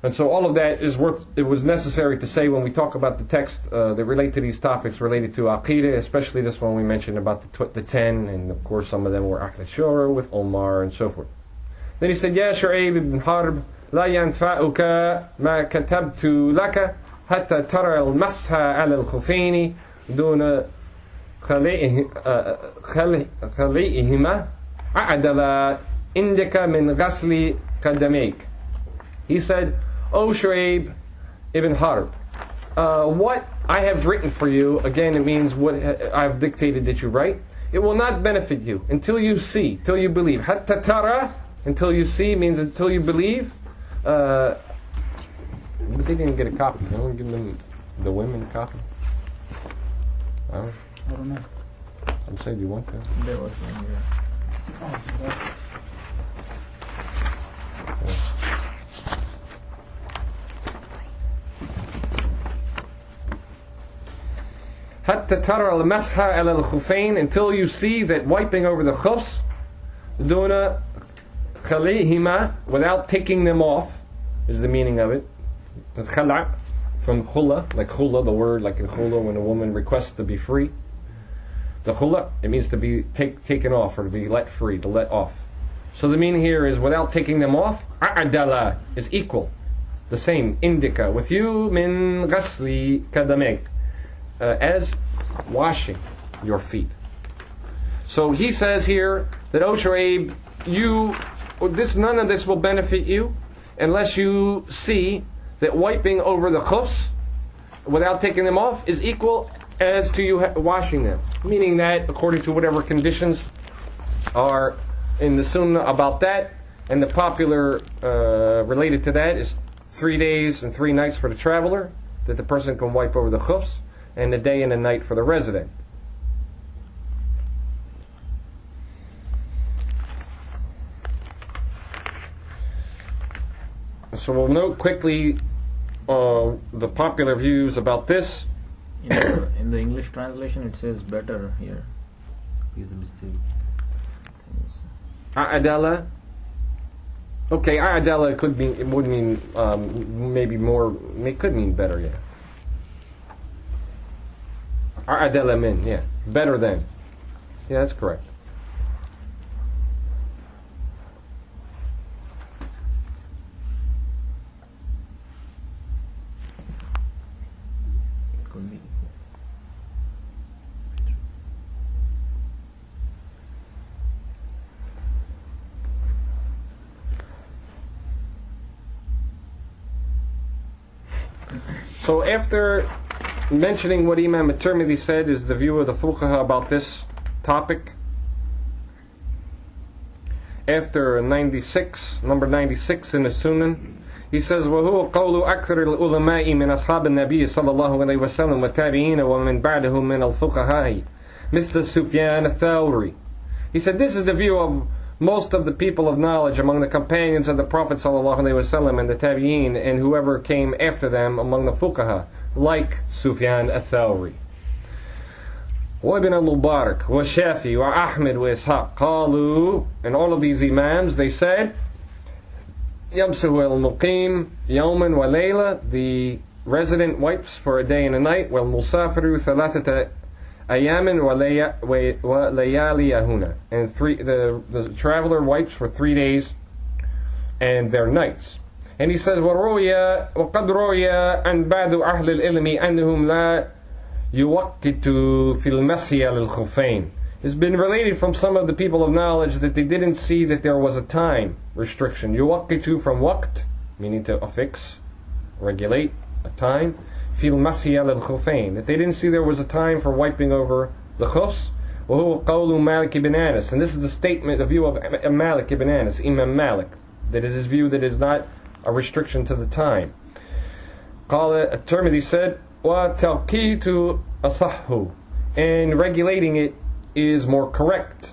And so all of that is it was necessary to say when we talk about the text that relate to these topics related to Aqidah, especially this one we mentioned about the 10, and of course some of them were Ahl al-Shura with Omar and so forth. Then he said, Ya Shu'ayb ibn Harb, لا ينفعك ما كتبت لك حتى ترى المسح على الخفين دون خليئهما أعدل عندك من غسل قدميك. He said, O Shu'ayb ibn Harb, what I have written for you, again it means what I have dictated that you write, it will not benefit you until you see, till you believe. Hatta tara, until you see, means until you believe. But they didn't get a copy. You don't give them, the women, a copy? I don't know. I'm saying, do you want to? There was one, yeah. Oh, that's حتى ترى المسح على الخفين, until you see that wiping over the khufs دون خليهما, without taking them off, is the meaning of it. Khala, from khula, like khula, the word like in khula when a woman requests to be free. The khula, it means to be taken off or to be let free, to let off. So the meaning here is without taking them off. A'adala is equal, the same, indica, with you min ghasli kadamek, as washing your feet. So he says here that, O Shu'ayb, none of this will benefit you unless you see that wiping over the khufs without taking them off is equal as to you washing them. Meaning that according to whatever conditions are in the sunnah about that, and the popular related to that is 3 days and 3 nights for the traveler, that the person can wipe over the khufs, and a day and a night for the resident. So we'll note quickly the popular views about this. In the English translation it says better here. is a mistake. A'adala. Okay, a'adala would mean maybe more, it could mean better, yeah. A'adala min, yeah. Better than. Yeah, that's correct. Could be. So after mentioning what Imam at-Tirmidhi said is the view of the fuqaha about this topic, after number 96 in the Sunan, he says, وَهُوَ قَوْلُ أَكْثَرِ الْعُلَمَاءِ مِنْ أَصْحَابِ النَّبِيِّ صَلَّى اللَّهُ عَلَيْهِ وَسَلَّمَ وَالتَّابِعِينَ وَمَنْ بَعْدَهُمْ مِنَ الْفُقَهَاءِ مِثْلَ سُفْيَانَ ath-Thawree. He said, this is the view of most of the people of knowledge among the companions of the Prophet ﷺ and the Tabi'een and whoever came after them among the fuqaha, like Sufyaan ath-Thawree. وابن المبارك والشافعي وأحمد وإسحاق قالوا, and all of these imams, they said, يمسح المقيم يوما وليلة, the resident wipes for a day and a night, والمسافر ثلاثة أيام ولياليهن, and the traveler wipes for 3 days and their nights. And he says, وقد روي عن بعض أهل العلم أنهم لا يوقتوا في المسح على الخفين. It's been related from some of the people of knowledge that they didn't see that there was a time restriction. يوقتوا from waqt, meaning to affix, regulate, a time. في المسح على الخفين, that they didn't see there was a time for wiping over the khufs. وهو قول مالك ibn Anas, and this is the statement, the view of Malik ibn Anas, Imam Malik, that is his view that is not a restriction to the time. قال at-Tirmidhi said, وَتَوْقِيتُ أَصَحُّ, and regulating it is more correct.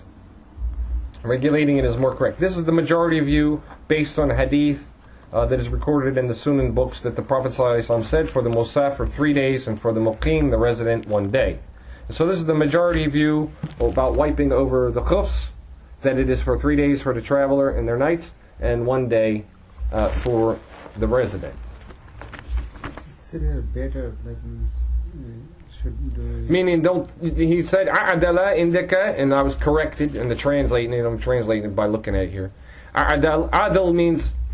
Regulating it is more correct. This is the majority view based on hadith that is recorded in the Sunan books, that the Prophet ﷺ said for the musafir 3 days and for the muqim, the resident, 1 day. And so this is the majority view about wiping over the khufs, that it is for 3 days for the traveler and their nights, and 1 day for the resident. Said here better, like means should do. Meaning, don't. He said "a'dala indaka," and I was corrected in the translating it. I'm translating it by looking at it here. Adal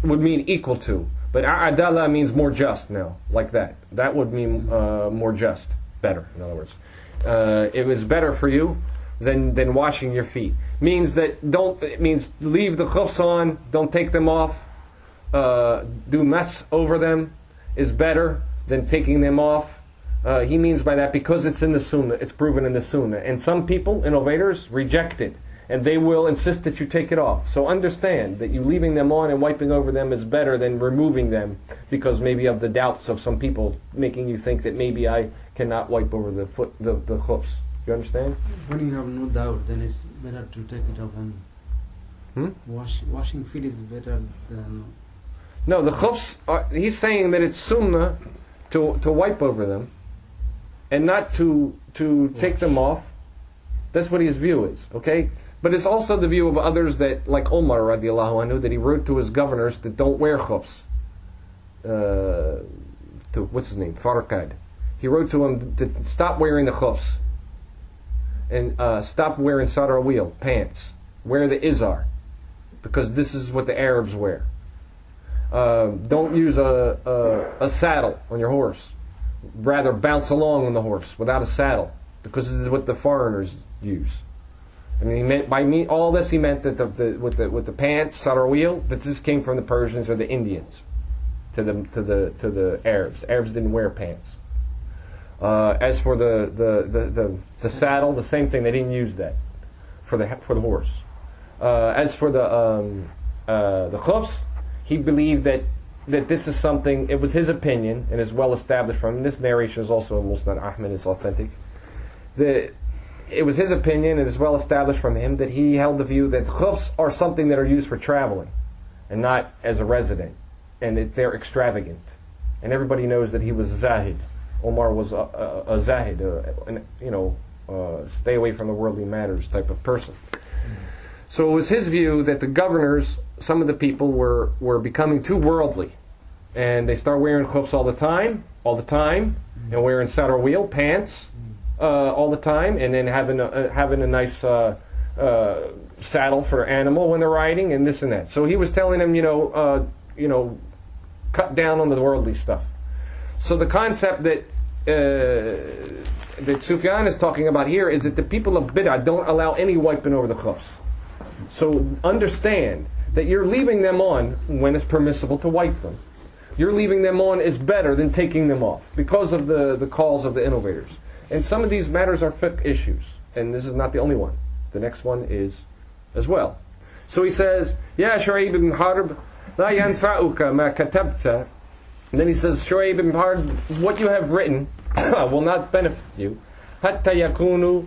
would mean equal to, but a'dala means more just now, like that. That would mean more just, better. In other words, it was better for you than washing your feet. Means that don't. It means leave the khufs on, don't take them off. Do mess over them is better than taking them off. He means by that because it's in the Sunnah, it's proven in the Sunnah. And some people, innovators, reject it. And they will insist that you take it off. So understand that you leaving them on and wiping over them is better than removing them because maybe of the doubts of some people making you think that maybe I cannot wipe over the khufs. You understand? When you have no doubt, then it's better to take it off and washing feet is better than. No, the khufs, he's saying that it's Sunnah to wipe over them and not to take them off. That's what his view is, okay? But it's also the view of others that, like Omar radiallahu anhu, that he wrote to his governors that don't wear khufs. What's his name? Farqad. He wrote to him to stop wearing the khufs and stop wearing sarawil, pants. Wear the izar, because this is what the Arabs wear. Don't use a saddle on your horse. Rather bounce along on the horse without a saddle, because this is what the foreigners use. I mean, he meant all this. He meant that with the pants, sarawil, that this came from the Persians or the Indians to the Arabs. Arabs didn't wear pants. As for the saddle, the same thing. They didn't use that for the horse. As for the khufs, he believed that this is something. It was his opinion and is well established from him. This narration is also in Musnad Ahmed. It's authentic. It was his opinion and is well established from him that he held the view that khufs are something that are used for traveling and not as a resident, and that they're extravagant. And everybody knows that he was zahid. Omar was a zahid, stay away from the worldly matters type of person. So it was his view that the governors, some of the people were becoming too worldly, and they start wearing khufs all the time, and wearing sarawil, pants, all the time, and then having a nice saddle for their animal when they're riding, and this and that. So he was telling them, cut down on the worldly stuff. So the concept that Sufyaan is talking about here is that the people of bid'ah don't allow any wiping over the khufs. So understand that you're leaving them on when it's permissible to wipe them. You're leaving them on is better than taking them off because of the calls of the innovators. And some of these matters are fiqh issues, and this is not the only one. The next one is as well. So he says, Ya Shu'ayb ibn Harb, la yanfa'uka ma katabta. And then he says, Shu'ayb ibn Harb, what you have written will not benefit you. Hatta yakuna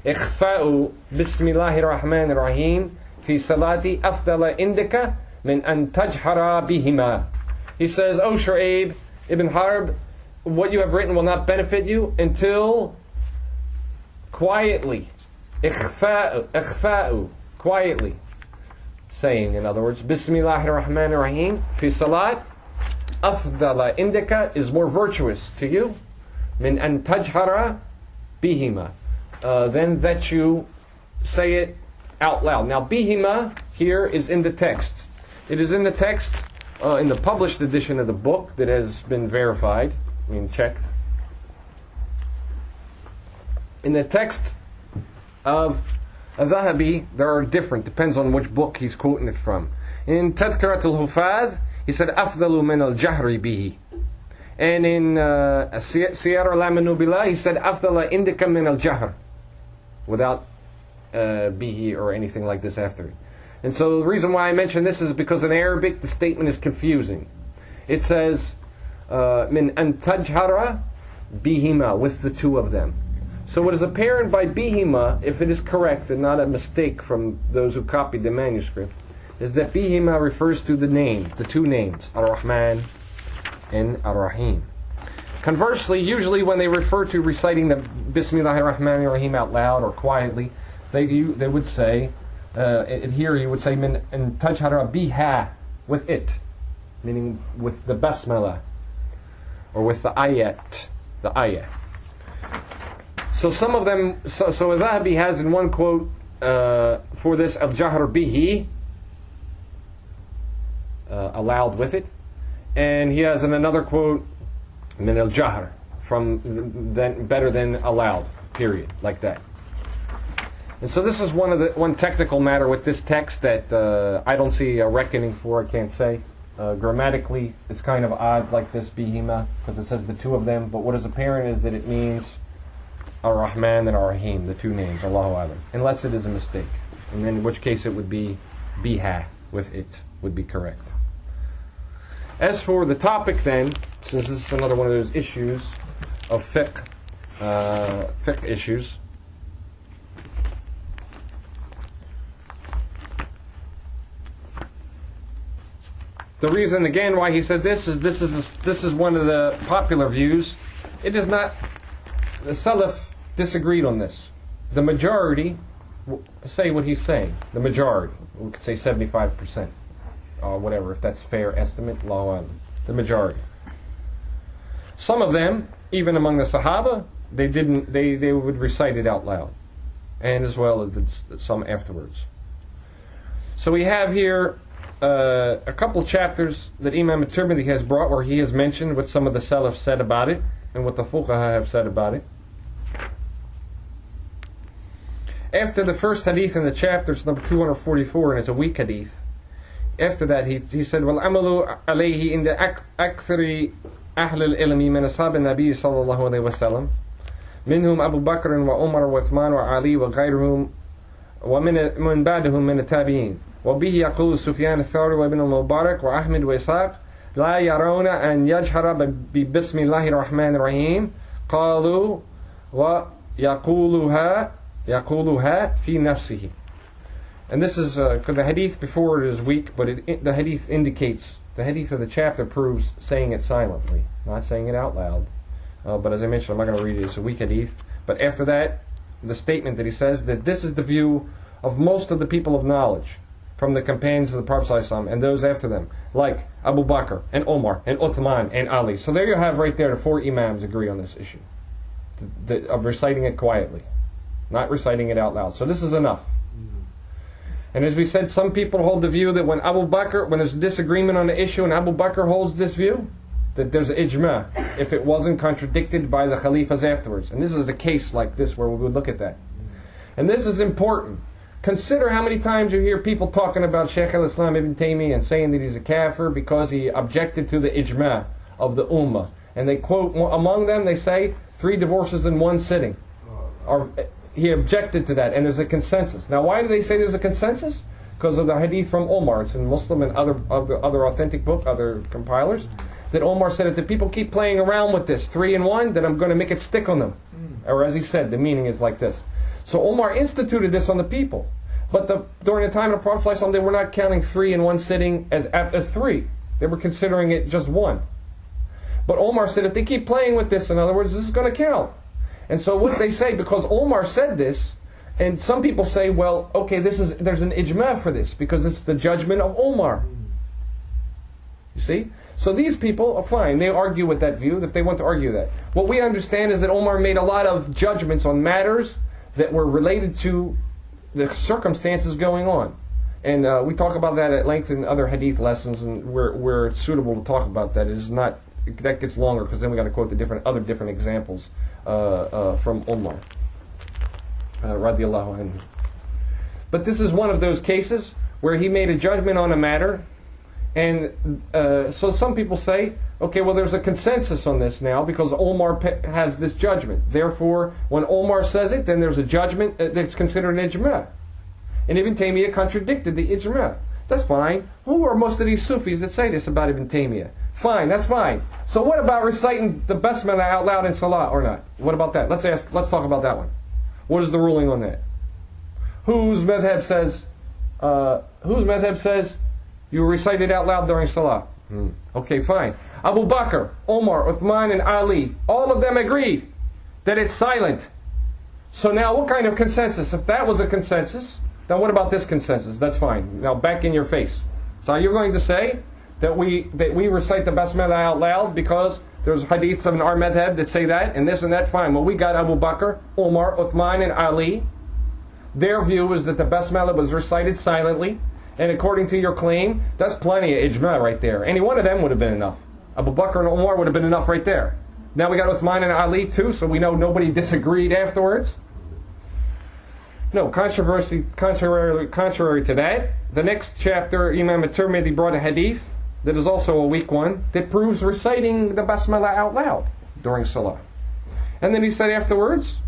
ikhfa'u bismillahir rahmanir rahim fi salati afdala indaka min an tajhara bihima. He says, O Shu'ayb ibn Harb, what you have written will not benefit you until quietly, ikhfa'u, quietly, saying, in other words, Bismillahir Rahmanir Rahim, fi salat, afdala indika is more virtuous to you, min an tajhara bihima, than that you say it out loud. Now, bihima here is in the text. It is in the text, in the published edition of the book that has been verified. Checked. In the text of ath-Thawree, there are different, depends on which book he's quoting it from. In Tadhkiratul Hufadh, he said, Afdalu min al-jahri bihi. And in Siyar al-Nubala, he said, Afdala indika min al-jahr. Without bihi or anything like this after it. And so the reason why I mention this is because in Arabic, the statement is confusing. It says, min an tajhara bihima, with the two of them. So what is apparent by bihima, if it is correct and not a mistake from those who copied the manuscript, is that bihima refers to the name, the two names, Ar-Rahman and Ar-Rahim. Conversely, usually when they refer to reciting the Bismillahir Rahmanir Rahim out loud or quietly, they would say, here you would say min an tajhara biha, with it. meaning with the basmala, or with the ayat, the ayah. So some of them, so Al-Dhahabi has in one quote for this al-jahr bihi, allowed with it, and he has in another quote min al-jahr, from better than allowed, period, like that. And so this is one technical matter with this text that I don't see a reckoning for. I can't say. Grammatically, it's kind of odd, like this bihima, because it says the two of them. But what is apparent is that it means Ar-Rahman and Ar-Rahim, the two names, Allahu Alam, unless it is a mistake, and then in which case it would be biha, with it would be correct. As for the topic, then, since this is another one of those issues of fiqh issues. The reason, again, why he said this is one of the popular views. It is not. The Salaf disagreed on this. The majority say what he's saying. The majority, we could say 75%, or whatever, if that's a fair estimate. Allahu Alam. The majority. Some of them, even among the Sahaba, they didn't. They would recite it out loud, and as well as some afterwards. So we have here a couple chapters that Imam at-Tirmidhi has brought, where he has mentioned what some of the Salaf said about it, and what the Fuqaha have said about it. After the first hadith in the chapter, it's number 244, and it's a weak hadith. After that, he said, وَالْعَمَلُ عَلَيْهِ إِنْ أَكْثَرِ أهل العلم من أصحاب النبي صلى الله عليه وسلم منهم أبو بكر وعمر وعثمان وعلي وغيرهم ومن بعدهم من التابعين وبه يقول سفيان الثوري وابن المبارك وأحمد وإسحاق لا يرون أن يجهر ببسم الله الرحمن الرحيم قالوا ويقولها في نفسه. And this is because the hadith before it is weak, but the hadith indicates, the hadith of the chapter proves saying it silently, not saying it out loud. But as I mentioned, I'm not going to read it, it's a weak hadith. But after that, the statement that he says that this is the view of most of the people of knowledge from the companions of the Prophet ﷺ and those after them, like Abu Bakr and Omar and Uthman and Ali. So there you have right there the four imams agree on this issue of reciting it quietly, not reciting it out loud. So this is enough. And as we said, some people hold the view that when there's disagreement on the issue and Abu Bakr holds this view, that there's ijma, if it wasn't contradicted by the Khalifas afterwards. And this is a case like this where we would look at that. And this is important. Consider how many times you hear people talking about Shaykh al-Islam ibn Taymiyyah and saying that he's a kafir because he objected to the ijma of the ummah. And they quote, among them they say, 3 divorces in one sitting. He objected to that, and there's a consensus. Now, why do they say there's a consensus? Because of the hadith from Omar. It's in Muslim and other authentic book, other compilers, that Omar said, if the people keep playing around with this 3 in 1, then I'm going to make it stick on them. Or as he said, the meaning is like this. So Omar instituted this on the people. But during the time of the Prophet ﷺ, they were not counting 3 in one sitting as 3. They were considering it just 1. But Omar said, if they keep playing with this, in other words, this is going to count. And so what they say, because Omar said this, and some people say, well, okay, there's an ijma for this, because it's the judgment of Omar. You see? So these people are fine. They argue with that view if they want to argue that. What we understand is that Omar made a lot of judgments on matters that were related to the circumstances going on. And we talk about that at length in other hadith lessons, and where it's suitable to talk about that. It is not, that gets longer, because then we got to quote the other different examples from Umar, radiallahu anhu. But this is one of those cases where he made a judgment on a matter, and so some people say, okay, well, there's a consensus on this now because Omar has this judgment. Therefore, when Omar says it, then there's a judgment that's considered an ijma. And Ibn Taymiyyah contradicted the ijma. That's fine. Who are most of these Sufis that say this about Ibn Taymiyyah? Fine, that's fine. So what about reciting the basmala out loud in salah or not? What about that? Let's talk about that one. What is the ruling on that? Whose madhab says you recite it out loud during salah? Okay, fine. Abu Bakr, Omar, Uthman, and Ali, all of them agreed that it's silent. So now what kind of consensus? If that was a consensus, then what about this consensus? That's fine. Now back in your face. So you're going to say that we recite the basmala out loud because there's hadiths in our madhab that say that and this and that. Fine. Well, we got Abu Bakr, Umar, Uthman, and Ali. Their view is that the basmala was recited silently, and according to your claim, that's plenty of ijma right there. Any one of them would have been enough. Abu Bakr and Umar would have been enough right there. Now we got Uthman and Ali too, so we know nobody disagreed afterwards. No, contrary to that, the next chapter, Imam at-Tirmidhi brought a hadith that is also a weak one that proves reciting the basmala out loud during salah. And then he said afterwards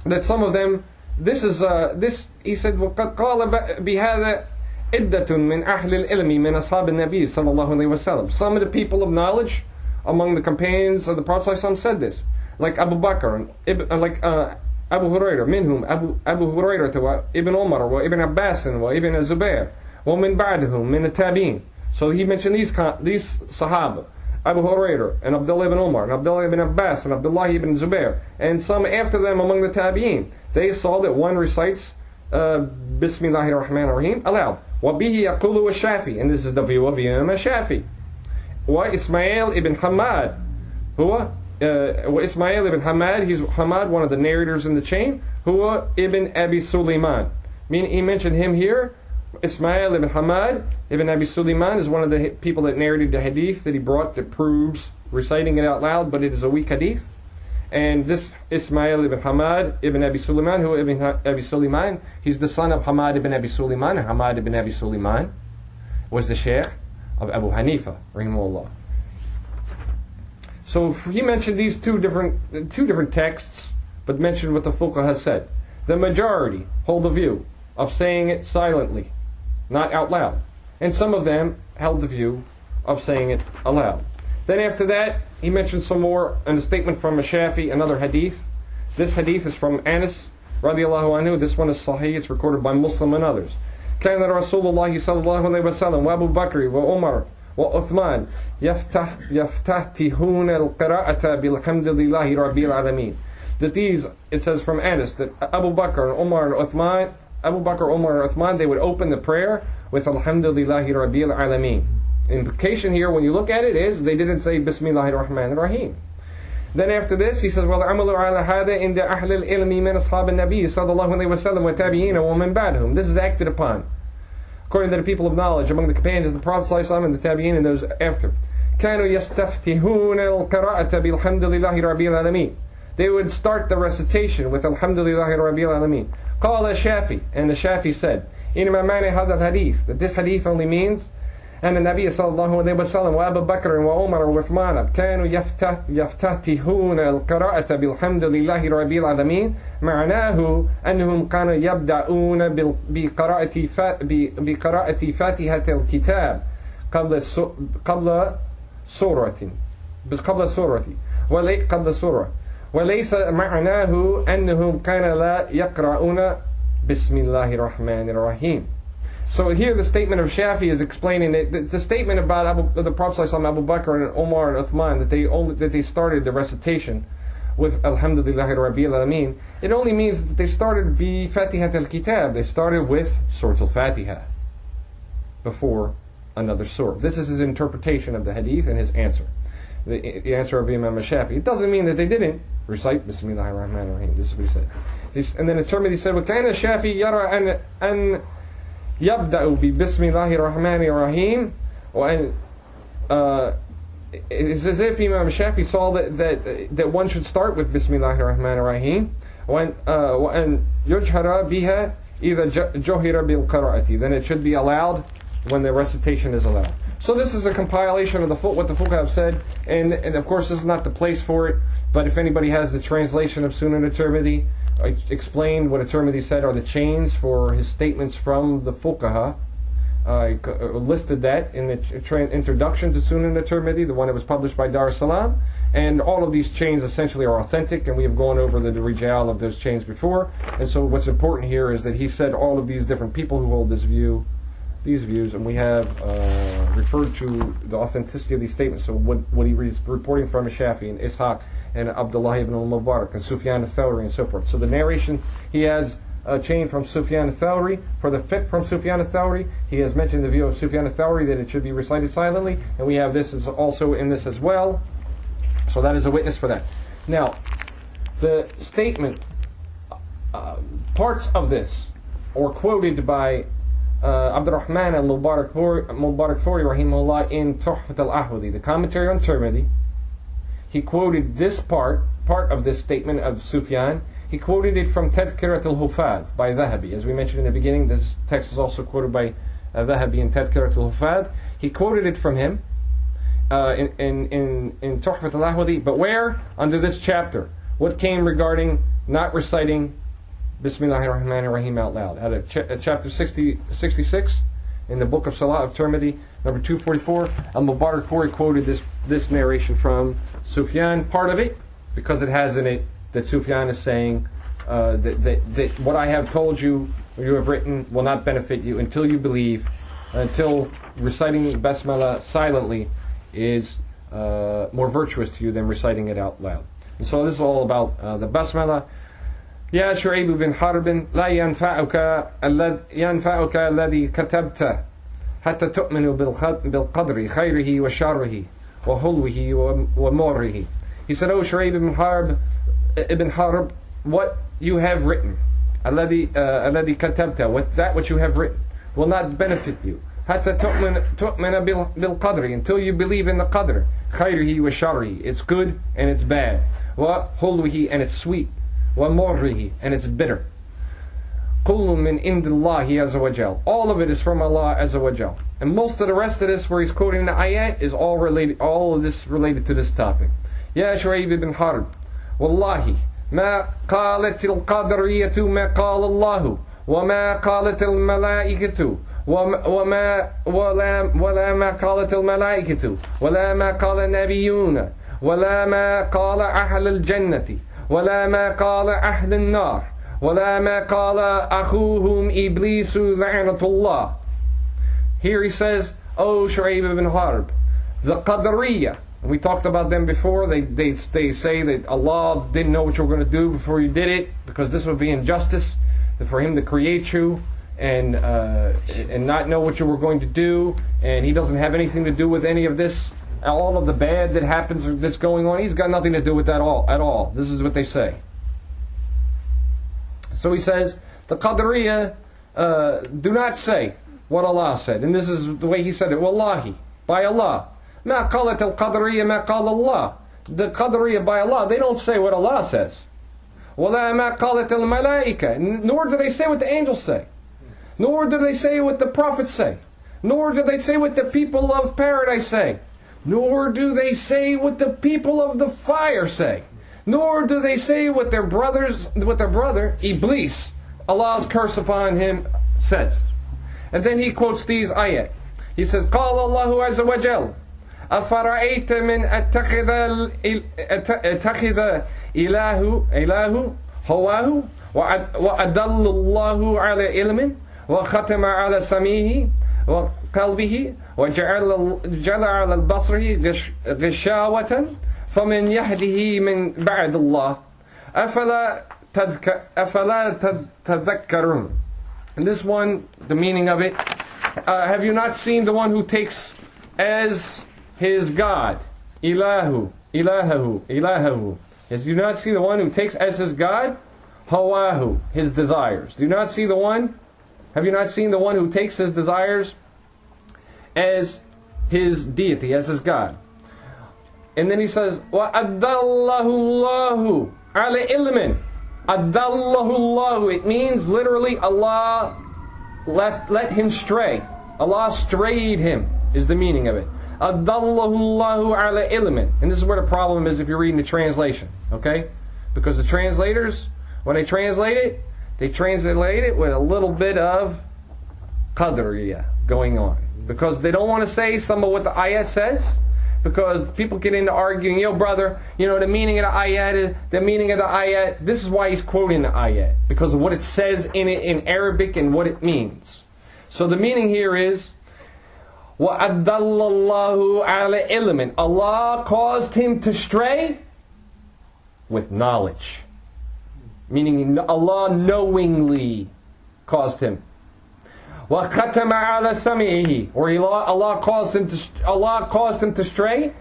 that some of them, he said, وَقَدْ قَالَ بِهَذَا عِدَّةٌ مِنْ أَهْلِ الْعِلْمِ مِنْ أَصْحَابِ النَّبِيِّ صلى الله عليه وسلم. Some of the people of knowledge among the companions of the Prophet ﷺ said this, like Abu Bakr, like Abu Hurayrah, minhum Abu Hurayrah wa Ibn Umar wa Ibn Abbas wa Ibn Zubair wa min ba'dahum min at-tabi'in. So he mentioned these Sahaba, Abu Hurayrah and Abdullah ibn Umar and Abdullah ibn Abbas and Abdullah ibn Zubair, and some after them among the tabi'in. They saw that one recites Bismillahir Rahmanir Rahim aloud. وَبِهِ يَقُولُ الشَّافِي, and this is the view of Imam Shafi. وَإِسْمَعِيل ibn Hamad, وإسماعيل ibn Hamad, he's Hamad, one of the narrators in the chain, Huwa ibn Abi Sulaiman. Meaning he mentioned him here. Ismail ibn Hamad ibn Abi Sulaiman is one of the people that narrated the hadith that he brought that proves reciting it out loud, but it is a weak hadith. And this Ismail ibn Hamad ibn Abi Sulaiman, who ibn Abi Sulaiman, he's the son of Hamad ibn Abi Sulaiman. Hamad ibn Abi Sulaiman was the sheikh of Abu Hanifa, rahimahullah. So he mentioned these two different texts, but mentioned what the fuqaha has said. The majority hold the view of saying it silently, not out loud. And some of them held the view of saying it aloud. Then after that, he mentioned some more, and a statement from a Shafi, another hadith. This hadith is from Anas, radiallahu anhu. This one is sahih, it's recorded by Muslim and others. كان رسول الله صلى الله عليه وسلم وأبو بكر وعمر وعثمان يفتتحون القراءة بالحمد لله رب العالمين. That these, it says from Anas, that Abu Bakr and Umar and Uthman, they would open the prayer with Alhamdulillahi Rabbil Alameen. Implication here, when you look at it, is they didn't say Bismillahir Rahmanir Rahim. Then after this, he says, وَالْعَمَلُ عَلَى هَذَا إِنْدَ أَهْلِ الْعِلْمِ مِنْ أَصْحَابِ النَّبِيِّ صَلَّى اللَّهُ عَلَيْهِ وَسَلَّمَ وَتَابِعِينَ وَمَنْ بَعْدَهُم. This is acted upon, according to the people of knowledge, among the companions of the Prophet ﷺ and the tabi'in and those after. كَانُوا يَسْتَفْتِحُونَ الْقِرَاءَةَ بِالْحَمْدِ لِلَّهِ رَبِّ الْعَالَمِينَ. They would start the recitation with Alhamdulillahi Rabbil Alameen. قال الشافعي, and the Shafi said, إنما معنى هذا الحديث, that this hadith only means أن النبي صلى الله عليه وسلم وأبو بكر وعمر وعثمان كانوا يفتتحون القراءة بالحمد لله رب العالمين. معناه أنهم كانوا يبدأون بقراءة فاتحة الكتاب قبل سورة وليس معناه أنهم كان لا يقرؤون بسم الله الرحمن الرحيم. So here the statement of Shafi is explaining that the statement about the Prophet ﷺ, Abu Bakr and Umar and Uthman, that they started the recitation with Alhamdulillahi Rabbil Alameen, it only means that they started bi Fatihat al-Kitab. They started with Surah al-Fatiha before another surah. This is his interpretation of the hadith and his answer. The answer of Imam Shafi. It doesn't mean that they didn't recite Bismillahir Rahmanir Rahim. This is what he said. And then at Tirmidhi said, وَكَانَ الشَّافِي يَرَى أَنْ يَبْدَأُ بِبِسْمِ اللَّهِ الرَّحْمَنِ الرَّحِيمِ. It's as if Imam Shafi saw that one should start with Bismillahir Rahmanir Rahim. وَأَنْ يُجْهَرَ بِهَا إِذَا جُهِرَ بِالْقِرَاءَةِ. Then it should be allowed when the recitation is allowed. So this is a compilation of what the fuqaha have said, and of course this is not the place for it, but if anybody has the translation of Sunan at-Tirmidhi, I explained what at-Tirmidhi said are the chains for his statements from the fuqaha. I listed that in the introduction to Sunan at-Tirmidhi, the one that was published by Dar es Salaam, and all of these chains essentially are authentic, and we have gone over the rijal of those chains before, and so what's important here is that he said all of these different people who hold these views, and we have referred to the authenticity of these statements. So what he is reporting from Shafi and Ishaq and Abdullah ibn al-Mubarak and Sufyaan ath-Thawree and so forth. So the narration he has chain from Sufyaan ath-Thawree. For the fiqh from Sufyaan ath-Thawree, he has mentioned the view of Sufyaan ath-Thawree that it should be recited silently, and we have this is also in this as well. So that is a witness for that. Now, the statement, parts of this, or quoted by Abdurrahman al-Mubarak-Furi rahimahullah in Tuhfat al-Ahwadi, the commentary on Tirmidhi. He quoted this part of this statement of Sufyan. He quoted it from Tadhkirat al-Hufadh by Dhahabi. As we mentioned in the beginning, this text is also quoted by Dhahabi in Tadhkirat al-Hufadh. He quoted it from him in Tuhfat al-Ahwadi. But where? Under this chapter. What came regarding not reciting Bismillahir Rahmanir Rahim out loud? Out of chapter 66 in the book of Salah of Tirmidhi, number 244, al-Mubarak-Furi quoted this narration from Sufyan, part of it, because it has in it that Sufyan is saying that what I have told you, or you have written, will not benefit you until you believe, until reciting Basmala silently is more virtuous to you than reciting it out loud. And so this is all about the Basmala. يا شعيب بن حرب لا ينفعك الذي كتبت حتى تؤمن بالقدر خيره وشره وحلوه ومره. He said, "O Shu'ayb ibn Harb, what you have written, الذي كتبت, that which you have written, will not benefit you. حتى تؤمن بالقدر, until you believe in the qadr, خيره وشره, it's good and it's bad, وحلوه, and it's sweet, ومره, and it's bitter. كل من عند الله عز وجل, all of it is from Allah Azza wa Jal." And most of the rest of this, where he's quoting the ayat, is all related. All of this related to this topic. يا شعيب بن حرب والله ما قالت القدرية ما قال الله وما قالت الملائكة ولا ما قالت الملائكة ولا ما قال النبيون ولا ما قال أهل الجنة ولا ما قال أهل النار ولا ما قال أخوهم إبليس لعنة الله. Here he says, "O Shu'ayb ibn Harb, the Qadariyah," we talked about them before. They say that Allah didn't know what you were going to do before you did it, because this would be injustice for Him to create you and not know what you were going to do, and He doesn't have anything to do with any of this. All of the bad that happens, that's going on, He's got nothing to do with that at all. This is what they say. So he says, the Qadariyah do not say what Allah said, and this is the way he said it. Wallahi, by Allah. ما قالت القدرية ما قال الله. The Qadariyah, by Allah, they don't say what Allah says. ولا ما قالت الملائكة, nor do they say what the angels say, nor do they say what the prophets say, nor do they say what the people of paradise say, nor do they say what the people of the fire say, nor do they say what their brother Iblis, Allah's curse upon him, says. And then he quotes these ayat. He says, قال الله عز وجل أفرأيت من اتخذ إله هواه وأضل الله على علم وختم على سمعه وقلبه وجعل على البصر غشاوة فمن يهده من بعد الله أفلا تذكرون. And this one, the meaning of it, have you not seen the one who takes as his God, Ilahu, Has you not see the one who takes as his God, Hawahu, his desires? Do you not see the one? Have you not seen the one who takes his desires as his deity, as his God? And then he says, وَأَدَّلَّهُ اللَّهُ عَلَى إِلْمٍ. أَدَّلَّهُ اللَّهُ. It means literally Allah let him stray. Allah strayed him, is the meaning of it. أَدَّلَّهُ اللَّهُ عَلَى إِلْمٍ. And this is where the problem is if you're reading the translation. Okay? Because the translators, when they translate it with a little bit of Qadariyah going on. Because they don't want to say some of what the ayat says. Because people get into arguing, yo brother, the meaning of the ayat, this is why he's quoting the ayat. Because of what it says in it in Arabic and what it means. So the meaning here is, وَأَدَّلَّ اللَّهُ عَلَى إِلْمٍ. Allah caused him to stray with knowledge. meaning Allah knowingly caused him. وَخَتَمَ عَلَى سَمْعِهِ, or Allah caused him to stray,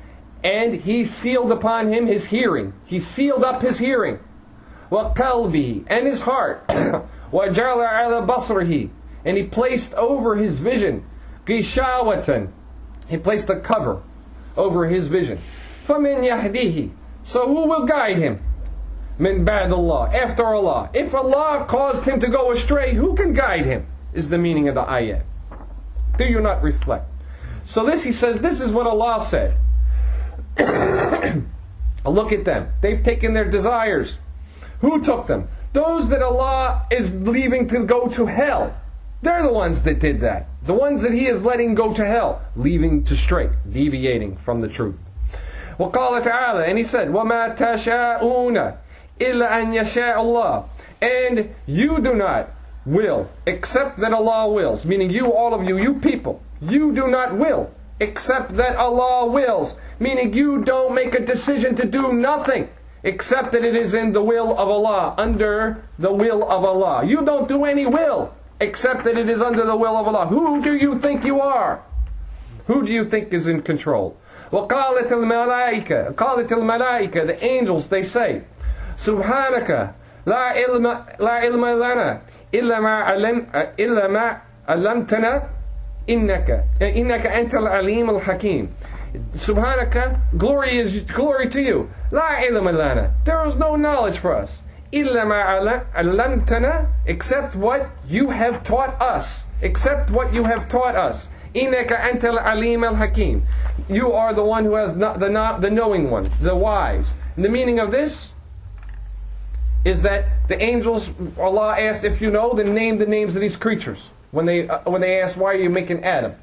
and He sealed upon him his hearing. He sealed up his hearing. وَقَلْبِهِ, and his heart. وَجَعَلَ عَلَى بَصْرِهِ, and He placed over his vision غِشَاوَةً, He placed a cover over his vision. فَمِنْ يَهْدِيهِ, so who will guide him? مِنْ بَعْدِ اللَّهِ, after Allah. If Allah caused him to go astray, who can guide him? Is the meaning of the ayat. Do you not reflect? So this, he says, this is what Allah said. Look at them. They've taken their desires. Who took them? Those that Allah is leaving to go to hell. They're the ones that did that. The ones that He is letting go to hell, leaving to stray, deviating from the truth. وَقَالَ تَعَالَى, and He said, وَمَا تَشَاءُونَ إِلَّا أَن يَشَاءَ اللَّهُ, and you do not will, except that Allah wills. Meaning you, all of you, you people, you do not will, except that Allah wills. Meaning you don't make a decision to do nothing, except that it is in the will of Allah, under the will of Allah. You don't do any will, except that it is under the will of Allah. Who do you think you are? Who do you think is in control? وَقَالَتِ الْمَلَائِكَةِ, the angels, they say, سُبْحَانَكَ لَا عِلْمَ لَنَا إِلَّا مَا عَلَّمْتَنَا إِنَّكَ أَنْتَ الْعَلِيمُ الْحَكِيمُ. Subhanaka, glory to you. La ilma lana, there is no knowledge for us. Illa ma allamtana, except what you have taught us. Except what you have taught us. Innaka antal alim al hakim. You are the one who has the knowing one, the wise. And the meaning of this is that the angels, Allah asked, if you know, then name the names of these creatures. When they asked, why are you making Adam?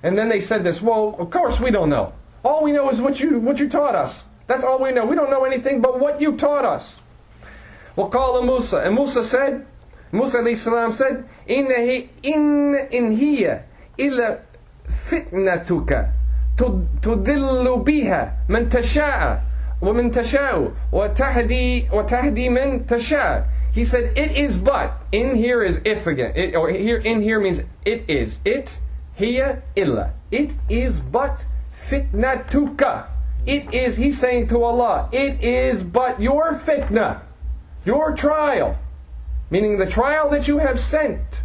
And then they said this, well, of course we don't know. All we know is what you taught us. That's all we know. We don't know anything but what you taught us. وَقَالَ Musa, and Musa alayhi salam said, إِنْ هِيَ إِلَّا فِتْنَتُكَ تُضِلُّ بِهَا مَنْ تَشَاءَ وَمَنْ تَشَاءُ وَتَهْدِي مَنْ تَشَاءُ. He said, it is but. In here is if again. In here means it is. It. Hiya illa. It is but fitnatuka. It is, he's saying to Allah, it is but your fitna, your trial, meaning the trial that you have sent.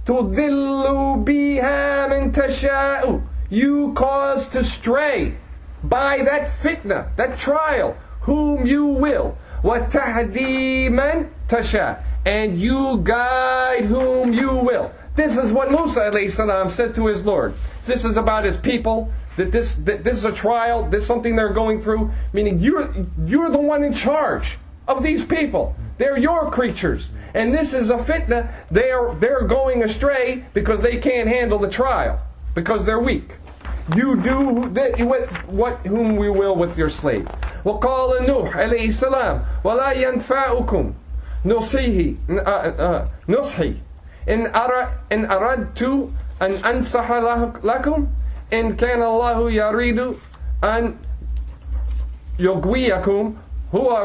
Tudillu biha man tasha'u. You cause to stray by that fitna, that trial, whom you will. Wa tahdi man tasha. And you guide whom you will. This is what Musa alayhi salam said to his Lord. This is about his people, that this is a trial, this is something they're going through, meaning you're the one in charge of these people. They're your creatures. And this is a fitna. They're going astray because they can't handle the trial, because they're weak. You do with whom we will with your slave. وَقَالَ نُوحَ alayhi salam وَلَا يَنْفَعُكُمْ نُصْحِي إن أردت أن أنصح لكم إن كان الله يريد أن يغويكم هو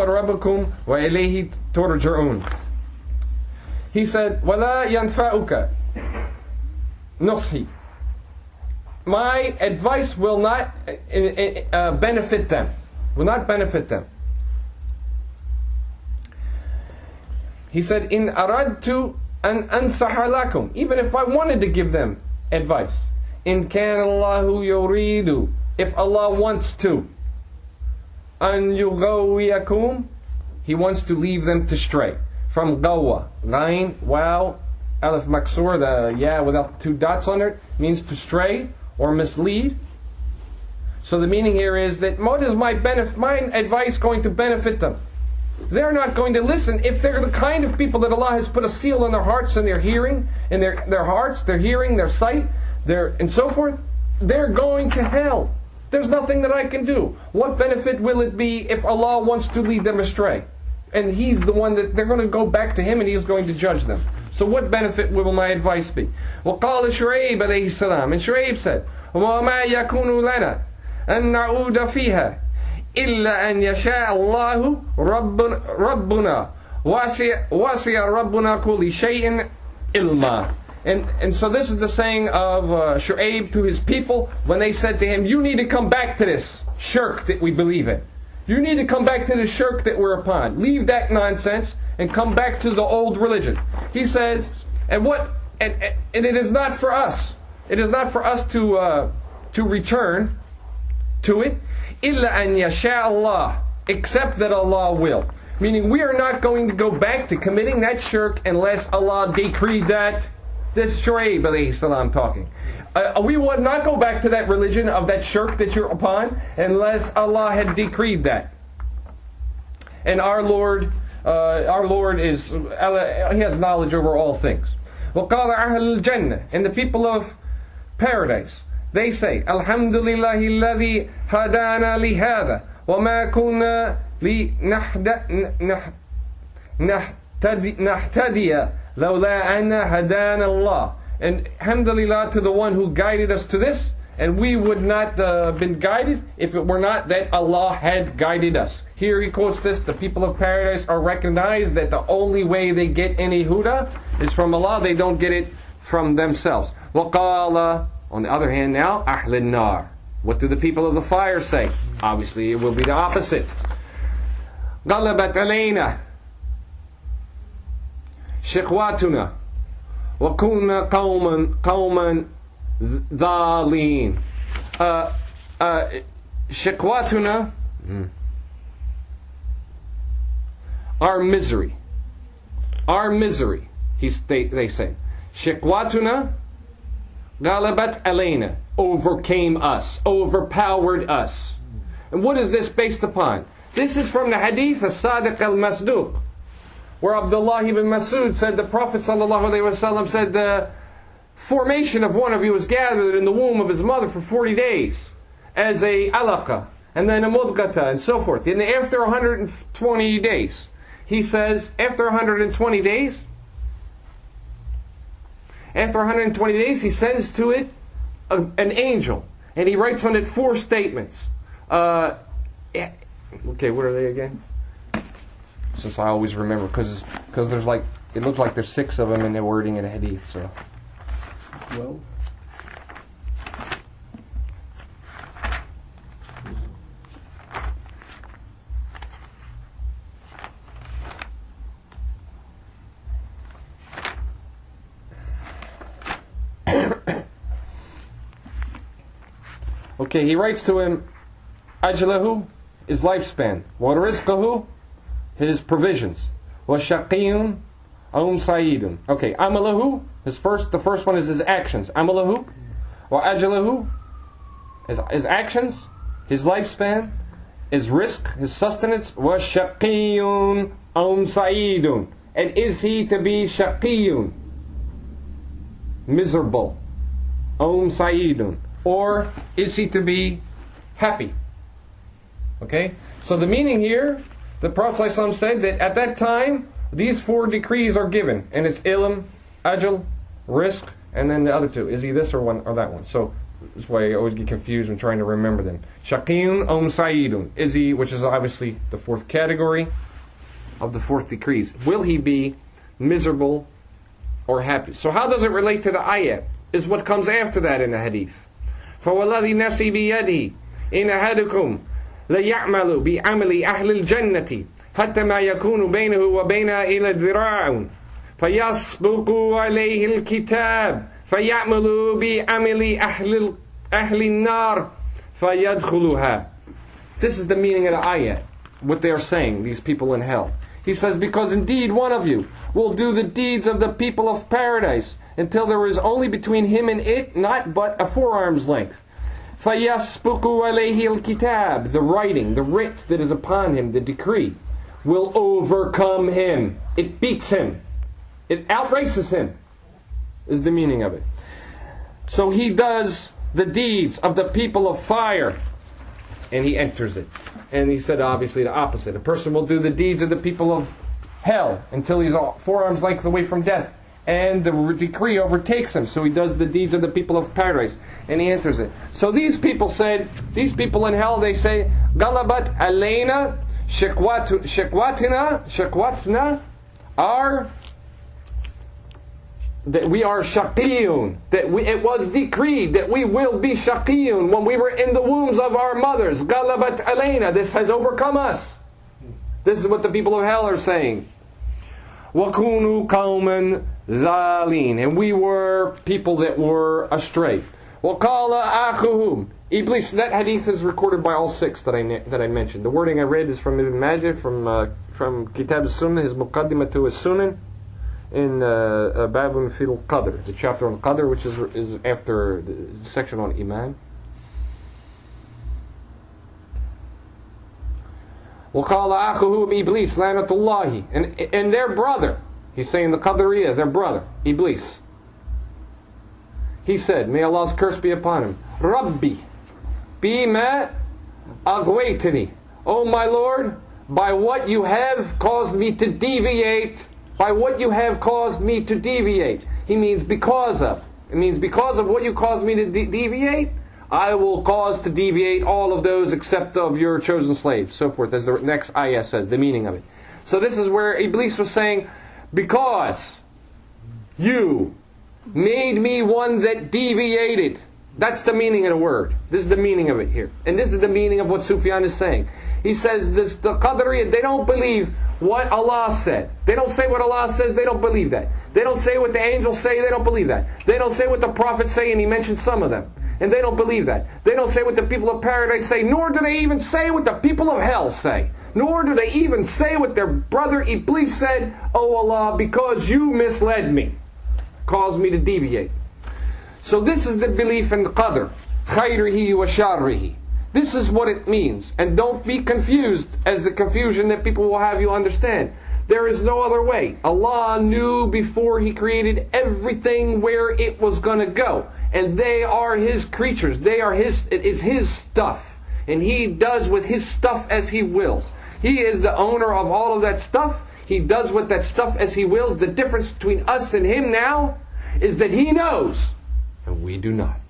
ربكم وإليه ترجعون. He said, ولا ينفعك نصحي. My advice will not benefit them. Will not benefit them. He said, in aradtu an ansaha lakum. Even if I wanted to give them advice. In kana Allahu yuridu. If Allah wants to. An yugawiyakum. He wants to leave them to stray. From gawa. Ghain, waw, alif maksur, the ya without two dots on it, means to stray or mislead. So the meaning here is that what is my advice going to benefit them? They're not going to listen if they're the kind of people that Allah has put a seal on their hearts and their hearing, in their hearts, their hearing, their sight, and so forth. They're going to hell. There's nothing that I can do. What benefit will it be if Allah wants to lead them astray? And He's the one that they're going to go back to Him and He's going to judge them. So what benefit will my advice be? وَقَالَ شُعَيْبَ alayhi salam. And Shu'aib said, وَمَا يَكُونُ لَنَا أَن نَعُودَ فِيهَا إِلَّا أَنْ يَشَاءَ اللَّهُ رَبُّنَا وَاسِيَ رَبُّنَا كُلِّ شَيْءٍ إِلْمًا. And so this is the saying of Shu'aib to his people when they said to him, you need to come back to this shirk that we believe in. You need to come back to the shirk that we're upon. Leave that nonsense and come back to the old religion. He says, and it is not for us. It is not for us to return to it. إِلَّا أَنْ يَشَاءَ اللَّهُ, except that Allah will. Meaning we are not going to go back to committing that shirk unless Allah decreed that. This Shu'aib alayhi salam talking. We would not go back to that religion of that shirk that you're upon unless Allah had decreed that. And our Lord is, He has knowledge over all things. وَقَالَ أَهْلُ الْجَنَّةِ, and the people of paradise, they say, Alhamdulillah alladhi hadana lihada wa ma kunna nahtadiya lawla anna hadana Allah. And alhamdulillah to the one who guided us to this, and we would not have been guided if it were not that Allah had guided us. Here he quotes this, the people of paradise are recognized that the only way they get any huda is from Allah. They don't get it from themselves. وَقَالَ, on the other hand now, أَهْلِ النَّارِ, what do the people of the fire say? Obviously it will be the opposite. غَلَبَتْ عَلَيْنَا شِقْوَاتُنَا وَكُنَّا قَوْمًا ضَالِينَ. شِقْوَاتُنَا, our misery, they say. شِقْوَاتُنَا غَلَبَتْ عَلَيْنَا, overcame us, overpowered us. And what is this based upon? This is from the hadith as-Sadiq al-Masduq, where Abdullah ibn Mas'ud said, the Prophet ﷺ said, the formation of one of you was gathered in the womb of his mother for 40 days as a alaqa, and then a mudghata, and so forth. And after 120 days, he says, after 120 days, he sends to it an angel, and he writes on it 4 statements. Okay, what are they again? Since I always remember, because there's like, it looks like there's 6 of them in the wording in the hadith. So 12. Okay, he writes to him, Ajlahu, his lifespan, wa rizqahu, his provisions, wa shaqiyun, sa'idun. Okay, amalahu, the first one is his actions, amalahu, wa ajlahu, his actions, his lifespan, his risk, his sustenance, wa shaqiyun, sa'idun. And is he to be shaqiyun, miserable, sa'idun, or is he to be happy? Okay, so the meaning here, the Prophet ﷺ said that at that time these 4 decrees are given, and it's ilm, ajal, risk, and then the other 2. Is he this or that one? So that's why I always get confused when trying to remember them. Shaqiyun sa'idun. Is he, which is obviously the 4th category of the 4th decrees. Will he be miserable or happy? So how does it relate to the ayat? Is what comes after that in the hadith. فَوَالَّذِي نَفْسِي بِيَدِهِ إِنْ أَحَدُكُمْ لَيَعْمَلُ بِعَمَلِ أَهْلِ الْجَنَّةِ حَتَّى مَا يَكُونُ بَيْنَهُ وَبَيْنَهَا إِلَّا ذِرَاعٌ فَيَسْبِقُ عَلَيْهِ الْكِتَابُ فَيَعْمَلُ بِعَمَلِ أَهْلِ النَّارِ فَيَدْخُلُهَا. This is the meaning of the ayat, what they are saying, these people in hell. He says, because indeed one of you will do the deeds of the people of paradise until there is only between him and it not but a forearm's length. فَيَسْبُقُ عَلَيْهِ الْكِتَابِ, the writing, the writ that is upon him, the decree, will overcome him. It beats him. It outraces him, is the meaning of it. So he does the deeds of the people of fire, and he enters it. And he said obviously the opposite. A person will do the deeds of the people of hell until he's 4 arms length away from death, and the decree overtakes him. So he does the deeds of the people of paradise, and he enters it. So these people in hell, they say, Galabat alayna shikwatna are that we are shaqiyun, it was decreed that we will be shaqiyun when we were in the wombs of our mothers. Galabat alayna, this has overcome us. This is what the people of hell are saying. Wakunu qawman zalin, and we were people that were astray. Waqala akhuhum Iblis. That hadith is recorded by all six that I mentioned. The wording I read is from Ibn Majah, from Kitab al-Sunnah, his Muqaddimah to his Sunan, in Babun fil Qadr, the chapter on Qadr, which is after the section on Iman. وَقَالَ أَخُهُمْ Iblis لَعْنَةُ and their brother, he's saying the Qadariyah, their brother, Iblis. He said, may Allah's curse be upon him, Rabbi, bima aghwaytani, oh my Lord, by what you have caused me to deviate, by what you have caused me to deviate. He means because of. It means because of what you caused me to deviate, I will cause to deviate all of those except of your chosen slaves, so forth, as the next ayah says, the meaning of it. So this is where Iblis was saying, because you made me one that deviated. That's the meaning of the word. This is the meaning of it here. And this is the meaning of what Sufyaan is saying. He says, the Qadariyah, they don't believe what Allah said. They don't say what Allah says, they don't believe that. They don't say what the angels say, they don't believe that. They don't say what the prophets say, and he mentioned some of them. And they don't believe that. They don't say what the people of paradise say, nor do they even say what the people of hell say. Nor do they even say what their brother Iblis said, oh Allah, because you misled me, caused me to deviate. So this is the belief in the Qadr, khayrihi wa sharrihi. This is what it means. And don't be confused as the confusion that people will have you understand. There is no other way. Allah knew before He created everything where it was going to go. And they are His creatures. It is His stuff. And He does with His stuff as He wills. He is the owner of all of that stuff. He does with that stuff as He wills. The difference between us and Him now is that He knows, and we do not.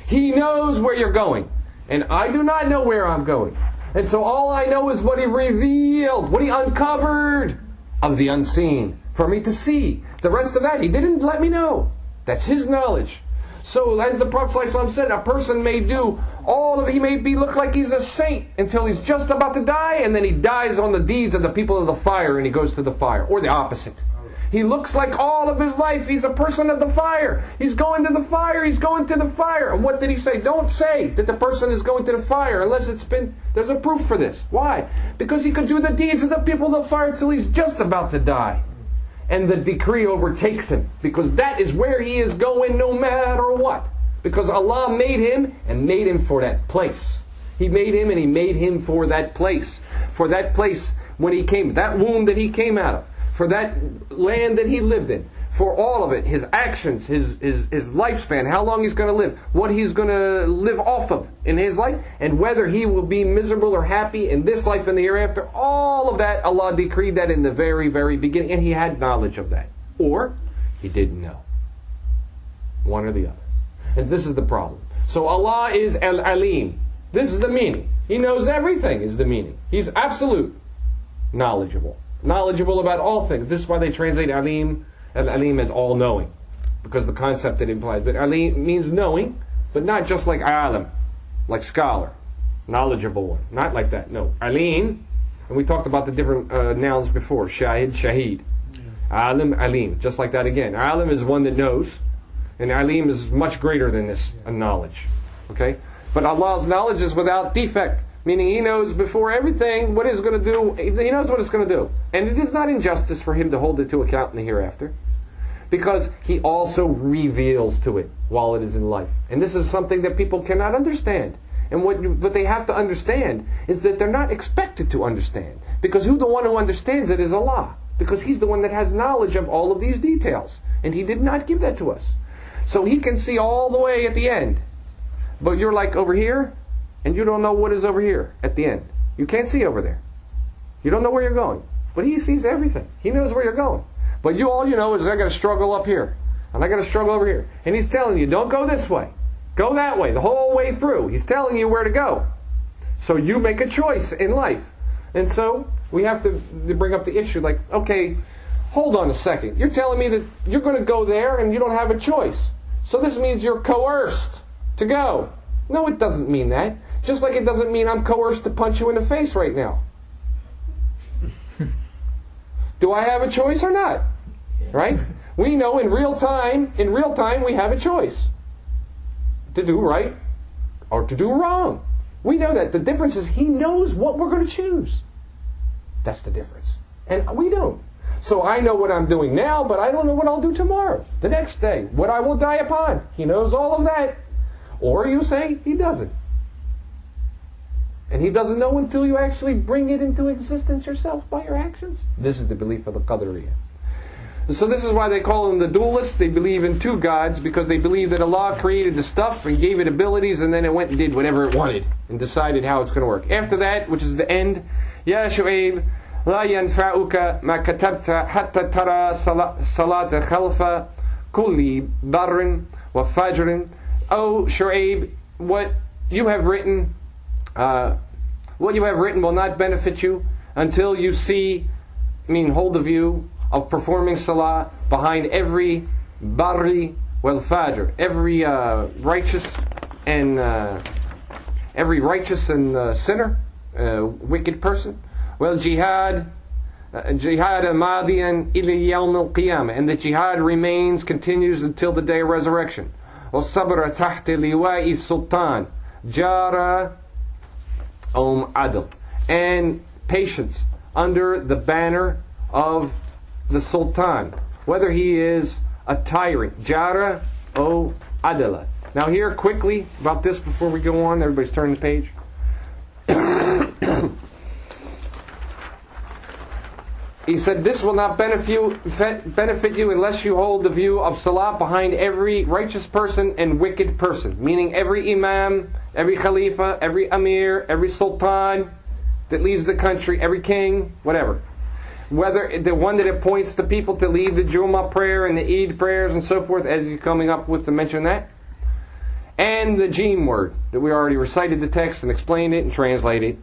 He knows where you're going, and I do not know where I'm going. And so all I know is what He revealed, what He uncovered of the unseen for me to see. The rest of that He didn't let me know. That's His knowledge. So as the Prophet ﷺ said, a person may do all of it. He may look like he's a saint until he's just about to die, and then he dies on the deeds of the people of the fire, and he goes to the fire. Or the opposite. He looks like all of his life he's a person of the fire. He's going to the fire, he's going to the fire. And what did he say? Don't say that the person is going to the fire unless there's a proof for this. Why? Because he could do the deeds of the people of the fire until he's just about to die. And the decree overtakes him. Because that is where he is going no matter what. Because Allah made him and made him for that place. He made him and He made him for that place. For that place when he came, that womb that he came out of. For that land that he lived in, for all of it, his actions, his lifespan, how long he's going to live, what he's going to live off of in his life, and whether he will be miserable or happy in this life and the hereafter, all of that, Allah decreed that in the very, very beginning, and He had knowledge of that. Or, He didn't know. One or the other. And this is the problem. So Allah is Al-Alim. This is the meaning. He knows everything is the meaning. He's absolute knowledgeable. Knowledgeable about all things. This is why they translate Alim as all-knowing, because the concept it implies. But Alim means knowing, but not just like Alim, like scholar, knowledgeable one. Not like that. No, Alim, and we talked about the different nouns before. Shahid, Shaheed. Alim, Alim. Just like that again. Alim is one that knows, and Alim is much greater than this knowledge. Okay? But Allah's knowledge is without defect. Meaning He knows before everything what it's going to do. He knows what it's going to do. And it is not injustice for Him to hold it to account in the hereafter. Because He also reveals to it while it is in life. And this is something that people cannot understand. And what they have to understand is that they're not expected to understand. Because the one who understands it is Allah. Because He's the one that has knowledge of all of these details. And He did not give that to us. So He can see all the way at the end. But you're like over here, and you don't know what is over here at the end. You can't see over there. You don't know where you're going. But He sees everything. He knows where you're going. But all you know is I got to struggle up here, and I got to struggle over here. And he's telling you, don't go this way. Go that way, the whole way through. He's telling you where to go. So you make a choice in life. And so we have to bring up the issue like, okay, hold on a second. You're telling me that you're going to go there and you don't have a choice. So this means you're coerced to go. No, it doesn't mean that. Just like it doesn't mean I'm coerced to punch you in the face right now. Do I have a choice or not? Right? We know in real time we have a choice. To do right or to do wrong. We know that. The difference is he knows what we're going to choose. That's the difference. And we don't. So I know what I'm doing now, but I don't know what I'll do tomorrow, the next day, what I will die upon. He knows all of that. Or you say he doesn't. And he doesn't know until you actually bring it into existence yourself by your actions. This is the belief of the Qadariyah. So this is why they call them the dualists. They believe in two gods because they believe that Allah created the stuff and gave it abilities and then it went and did whatever it wanted and decided how it's going to work. After that, which is the end, Ya Shu'aib, La yanfa'uka ma katabta hatta tara salata khalfa kulli barrin wa fajrin. Oh Shu'aib, what you have written will not benefit you until you see, hold the view of performing salah behind every barri wal fajr, every righteous and sinner, wicked person. Well, jihad madiyan ila yawm al-qiyamah, and the jihad continues until the day of resurrection. والصبر تحت لواء السلطان جار adl, and patience under the banner of the sultan, whether he is a tyrant, jara o adala. Now here quickly about this before we go on, everybody's turning the page. He said this will not benefit you unless you hold the view of salah behind every righteous person and wicked person, meaning every imam, every khalifa, every amir, every sultan that leads the country, every king, whatever. Whether the one that appoints the people to lead the Jummah prayer and the Eid prayers and so forth, as you're coming up with to mention that. And the Jim word, that we already recited the text and explained it and translated it.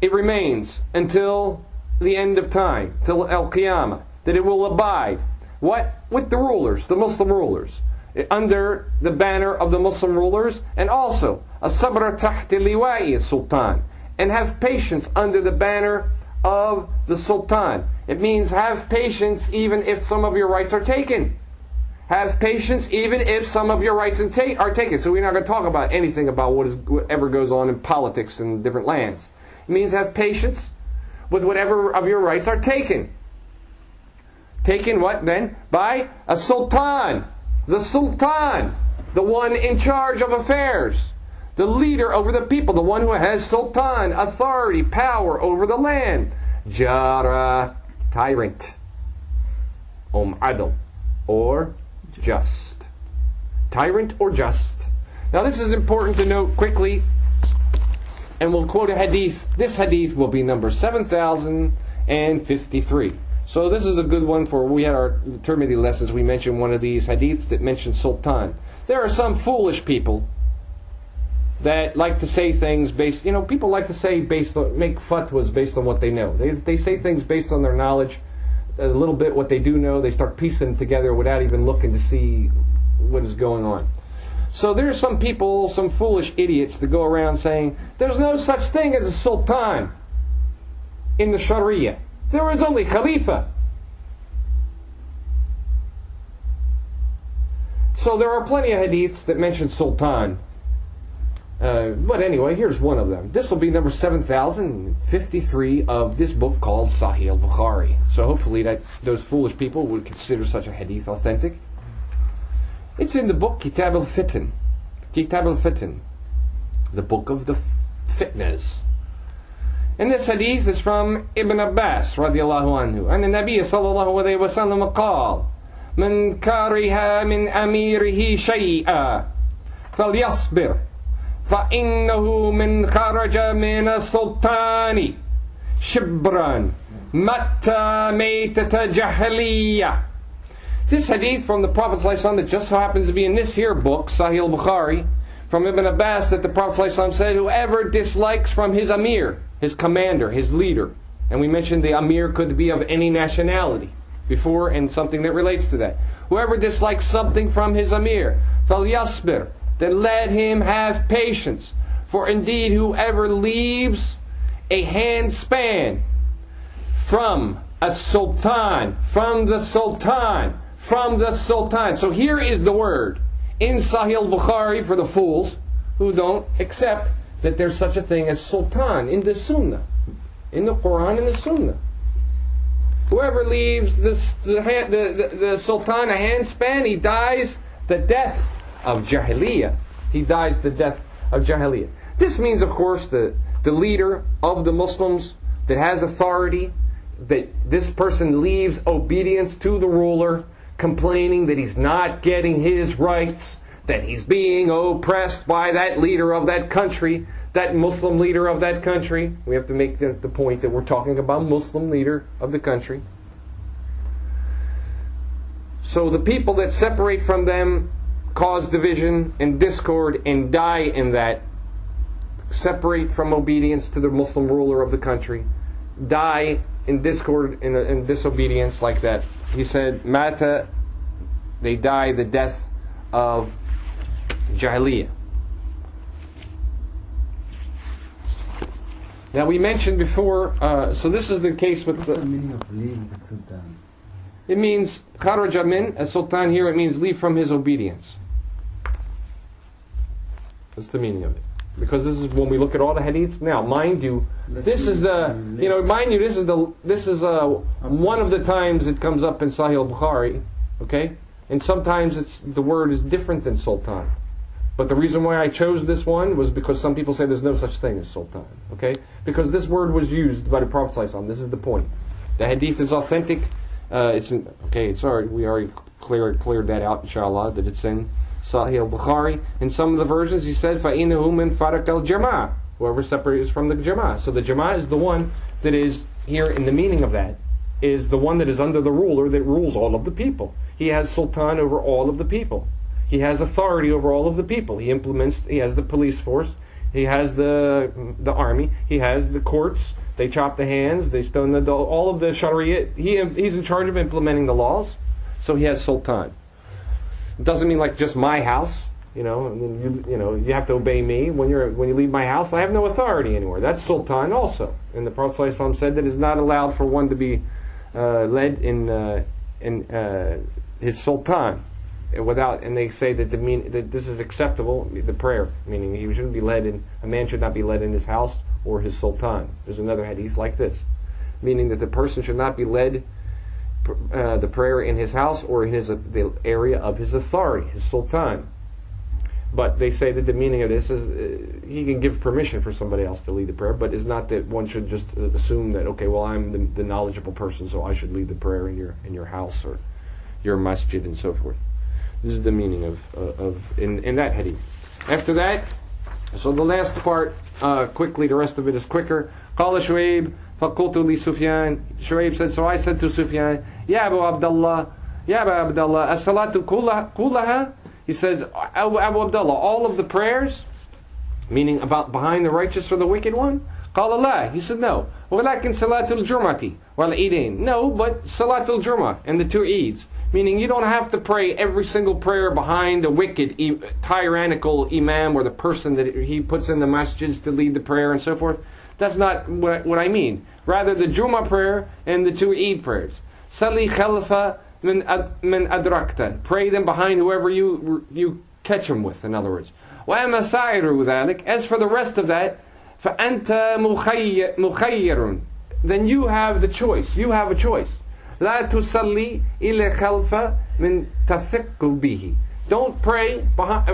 It remains until the end of time, till Al-Qiyamah, that it will abide. What? With the rulers, the Muslim rulers. Under the banner of the Muslim rulers, and also, as-sabra tahti liwa'i sultan, and have patience under the banner of the sultan. It means have patience even if some of your rights are taken. Have patience even if some of your rights are taken. So we're not going to talk about anything about whatever goes on in politics in different lands. It means have patience with whatever of your rights are taken. Taken what then? By a sultan. The sultan. The one in charge of affairs. The leader over the people. The one who has sultan, authority, power over the land. Jara, tyrant. Adl, or just. Tyrant or just. Now this is important to note quickly. And we'll quote a hadith. This hadith will be number 7053. So this is a good one for, we had our Tirmidhi lessons, we mentioned one of these hadiths that mentions sultan. There are some foolish people that like to say things based, people like to say make fatwas based on what they know. They say things based on their knowledge, a little bit what they do know, they start piecing it together without even looking to see what is going on. So there's some people, some foolish idiots that go around saying, there's no such thing as a sultan in the Sharia. There is only Khalifa. So there are plenty of hadiths that mention sultan. But anyway, here's one of them. This will be number 7053 of this book called Sahih al-Bukhari. So hopefully those foolish people would consider such a hadith authentic. It's in the book Kitab al-Fitan. Kitab al-Fitan. The book of the fitnas. And this hadith is from Ibn Abbas radiallahu anhu. And the Nabi sallallahu alayhi wa sallam قال من كره من أميره شيئا فليصبر فإنه من خرج من السلطان شبرا Matta maytata jahiliya. This hadith from the Prophet ﷺ that just so happens to be in this here book, Sahih al-Bukhari, from Ibn Abbas, that the Prophet ﷺ said, whoever dislikes from his amir, his commander, his leader, and we mentioned the amir could be of any nationality before, and something that relates to that. Whoever dislikes something from his amir, فَلْيَصْبِرْ, then let him have patience. For indeed, whoever leaves a handspan from a sultan, from the sultan. So here is the word in Sahih al-Bukhari for the fools who don't accept that there's such a thing as sultan in the Sunnah, in the Quran and the Sunnah. Whoever leaves the sultan a handspan, he dies the death of jahiliyyah. He dies the death of jahiliyyah. This means, of course, the leader of the Muslims that has authority, that this person leaves obedience to the ruler, complaining that he's not getting his rights, that he's being oppressed by that leader of that country, that Muslim leader of that country. We have to make the point that we're talking about Muslim leader of the country. So the people that separate from them cause division and discord and die in that, separate from obedience to the Muslim ruler of the country, die in discord and disobedience like that. He said, Mata, they die the death of Jahiliyyah. Now we mentioned before, so this is the case with What's the meaning of leaving the sultan? It means, kharaja min, a sultan here, it means leave from his obedience. That's the meaning of it. Because this is when we look at all the hadiths. Now, mind you, this is one of the times it comes up in Sahih al-Bukhari, okay? And sometimes the word is different than sultan. But the reason why I chose this one was because some people say there's no such thing as sultan, okay? Because this word was used by the Prophet ﷺ. This is the point. The hadith is authentic. It's already, we already cleared that out, inshallah, that it's in Sahih al-Bukhari. In some of the versions he said, فَإِنَّهُ مِنْ فَرَقَ الْجَمَاعِ, whoever separates from the jama'ah. So the jama'ah is the one that is, here in the meaning of that, is the one that is under the ruler that rules all of the people. He has sultan over all of the people. He has authority over all of the people. He has the police force, he has the army, he has the courts, they chop the hands, they stone the adult, all of the sharia. He's in charge of implementing the laws, so he has sultan. It doesn't mean like just my house, and then you have to obey me. When you leave my house, I have no authority anymore. That's sultan also. And the Prophet ﷺ said that it's not allowed for one to be led in his sultan without. And they say that that this is acceptable. The prayer, meaning he shouldn't be led in. A man should not be led in his house or his sultan. There's another hadith like this, meaning that the person should not be led the prayer in his house or in the area of his authority, his sultan. But they say that the meaning of this is he can give permission for somebody else to lead the prayer, but it's not that one should just assume that, okay, well, I'm the knowledgeable person, so I should lead the prayer in your house or your masjid and so forth. This is the meaning of in that hadith. After that, so the last part, quickly, the rest of it is quicker. قال شعيب فقلت لسفيان, Shu'aib said, so I said to Sufyan, Ya Abu Abdullah, as-salatu kullaha? He says, Abu Abdullah, all of the prayers, meaning about behind the righteous or the wicked one? قال لا, he said no. ولكن صلاة الجمعة والعيدين. No, but صلاة الجمعة and the two Eids. Meaning you don't have to pray every single prayer behind a wicked, tyrannical imam or the person that he puts in the masjids to lead the prayer and so forth. That's not what I mean. Rather, the Jummah prayer and the two Eid prayers. Sali khalafa min adrakta. Pray them behind whoever you catch them with, in other words. وَأَمَا سَائِرُ ذَلِكَ. As for the rest of that, فَأَنْتَ مُخَيِّرٌ. Then you have the choice. You have a choice. لَا تُصَلِّي إِلَّا خَلْفَ مِنْ تَثِقُّ بِهِ. Don't pray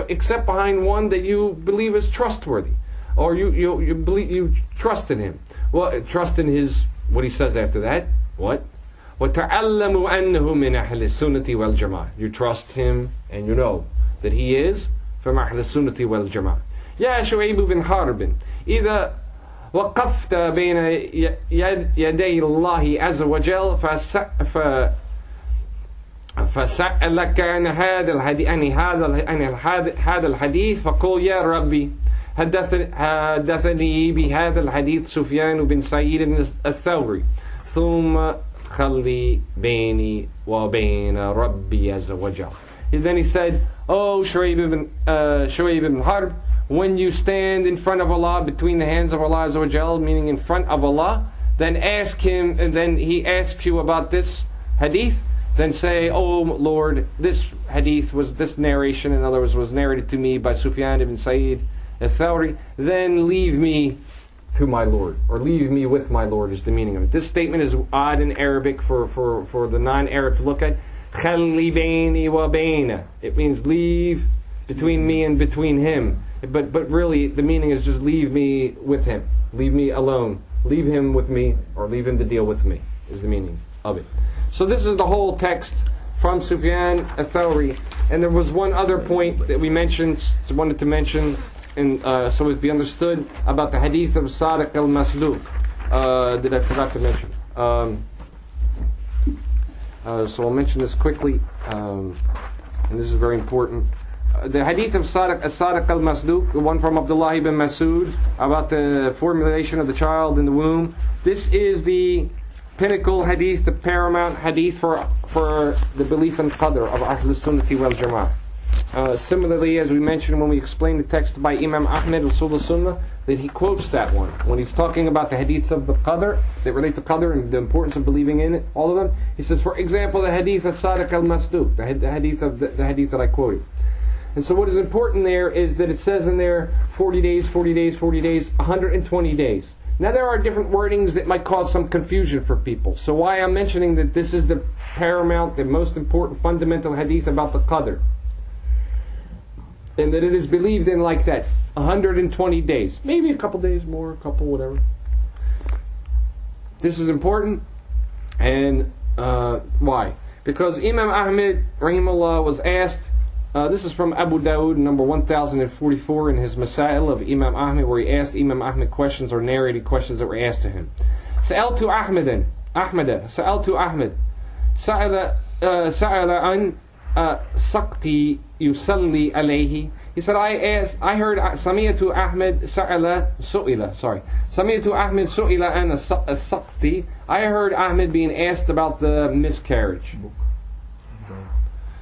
except behind one that you believe is trustworthy, or you believe you trust in him. Well, trust in his, what he says after that. What? وَتَعَلَّمُوا أَنَّهُ مِنْ أَهْلِ السُّنَّةِ وَالْجَمَاعَةِ. You trust him and you know that he is from أهل السنة والجماعة. يا شعيب بن حارب إذا وقفت بين يدي الله عز وجل فسألك عن هذا الحديث فقل يا ربي حدثني بهذا الحديث سفيان بن سعيد الثوري ثم خلي بيني وبين ربي عز وجل. And then he said, "Oh Shu'ayb ibn Harb, when you stand in front of Allah, between the hands of Allah Azza wa Jal, meaning in front of Allah, then ask him, and then he asks you about this hadith, then say, oh Lord, this hadith this narration, in other words, was narrated to me by Sufyaan ibn Sa'id ath-Thawree, then leave me to my Lord, or leave me with my Lord is the meaning of it." This statement is odd in Arabic for the non-Arab to look at. خَلِّ بَيْنِي وَبَيْنَ. It means leave between me and between him. But really the meaning is just leave me with him. Leave me alone. Leave him with me, or leave him to deal with me, is the meaning of it. So this is the whole text from Sufyaan ath-Thawree. And there was one other point that we wanted to mention, and so it be understood, about the hadith of Sadiq al-Masduq that I forgot to mention. So I'll mention this quickly, and this is very important. The hadith of Sadiq al-Masduq, the one from Abdullah ibn Mas'ud, about the formulation of the child in the womb. This is the pinnacle hadith, the paramount hadith for the belief in Qadr of Ahl Sunnati wal Jama'ah. Similarly, as we mentioned when we explained the text by Imam Ahmed al-Sul al-Sunnah, that he quotes that one when he's talking about the hadiths of the Qadr that relate to Qadr and the importance of believing in it, all of them. He says, for example, the hadith of Sadiq al-Masduq, the hadith that I quoted. And so what is important there is that it says in there 40 days, 40 days, 40 days, 120 days. Now there are different wordings that might cause some confusion for people. So why I'm mentioning that this is the paramount, the most important fundamental hadith about the Qadr, and that it is believed in like that, 120 days. Maybe a couple days more, a couple whatever. This is important. And why? Because Imam Ahmed, rahimahullah, was asked, this is from Abu Dawud, number 1044 in his Masail of Imam Ahmed, where he asked Imam Ahmed questions or narrated questions that were asked to him. Sa'altu Ahmed, Sa'ala an Saqti yusalli alayhi. He said, I heard Sami'atu Ahmed Su'ila an Saqti. I heard Ahmed being asked about the miscarriage.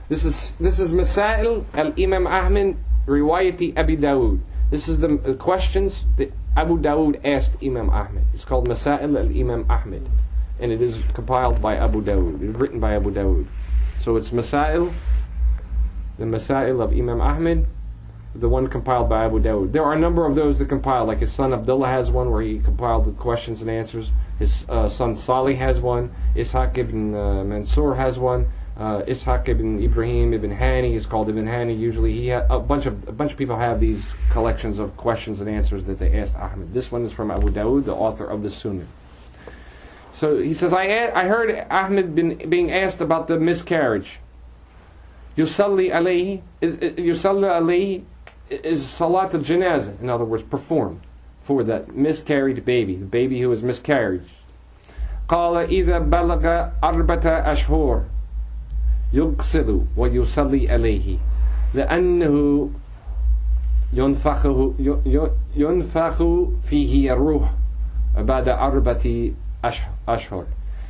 This is Masail al-Imam Ahmed Riwayati Abi Dawud. This is the questions that Abu Dawud asked Imam Ahmed. It's called Masail al-Imam Ahmed, and it is compiled by Abu Dawud. It is written by Abu Dawud. So it's Masail, the Masail of Imam Ahmed, the one compiled by Abu Dawud. There are a number of those that compile, like his son Abdullah has one where he compiled the questions and answers. His son Salih has one. Ishaq ibn Mansur has one. Ishaq ibn Ibrahim ibn Hani is called Ibn Hani. Usually, a bunch of people have these collections of questions and answers that they asked Ahmed. This one is from Abu Dawud, the author of the Sunnah. So he says, I heard Ahmed being asked about the miscarriage. Yusalli alayhi is salat al-janazah, in other words, performed for that miscarried baby, the baby who is miscarried. قال إذا بلغ 4 أشهر يغسل ويصلي عليه لأنه ينفخ فيه الروح بعد 4 أشهر.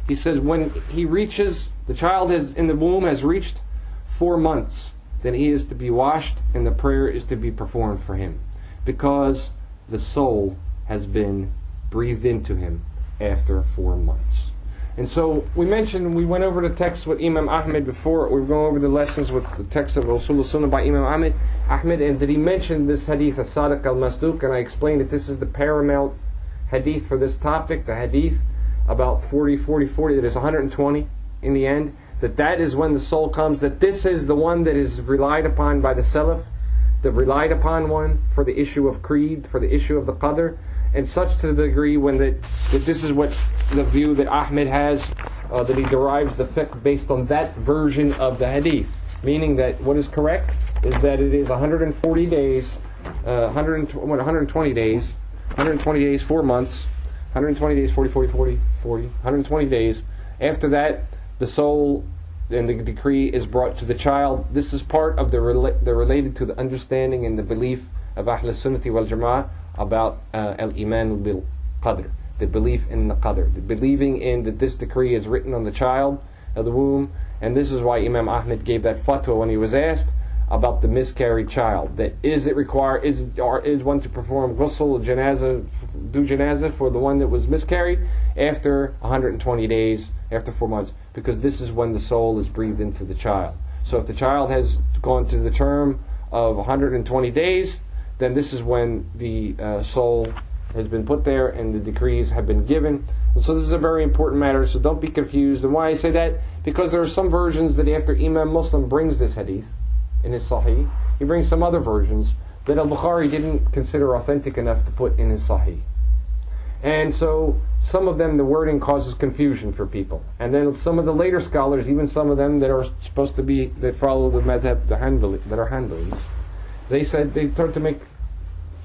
He says when he reaches, the child in the womb has reached 4 months, then he is to be washed and the prayer is to be performed for him, because the soul has been breathed into him after 4 months. And so we went over the text with Imam Ahmed before. We were going over the lessons with the text of Rasul Sunnah by Imam Ahmed, and that he mentioned this hadith of Sadiq al-Masduq, and I explained that this is the paramount hadith for this topic, the hadith about 40, that is 120 in the end, that is when the soul comes, that this is the one that is relied upon by the Salaf, the relied upon one for the issue of Creed, for the issue of the Qadr, and such to the degree when that this is what the view that Ahmed has, that he derives the fiqh based on that version of the hadith, meaning that what is correct is that it is 140 days, 120 days, 120 days, 4 months, 120 days, 40, 120 days. After that, the soul and the decree is brought to the child. This is part of the related to the understanding and the belief of Ahl Sunnati wal Jama'ah about al-Iman bil Qadr, the belief in the Qadr, the believing in that this decree is written on the child of the womb. And this is why Imam Ahmed gave that fatwa when he was asked about the miscarried child. That is one to perform ghusl, do janazah for the one that was miscarried after 120 days, after 4 months, because this is when the soul is breathed into the child. So if the child has gone to the term of 120 days, then this is when the soul has been put there and the decrees have been given. And so this is a very important matter, so don't be confused. And why I say that? Because there are some versions that after Imam Muslim brings this hadith in his Sahih, he brings some other versions that al-Bukhari didn't consider authentic enough to put in his Sahih. And so some of them, the wording causes confusion for people. And then some of the later scholars, even some of them that are supposed to be, that follow the madhab, that are Hanbalis, they said they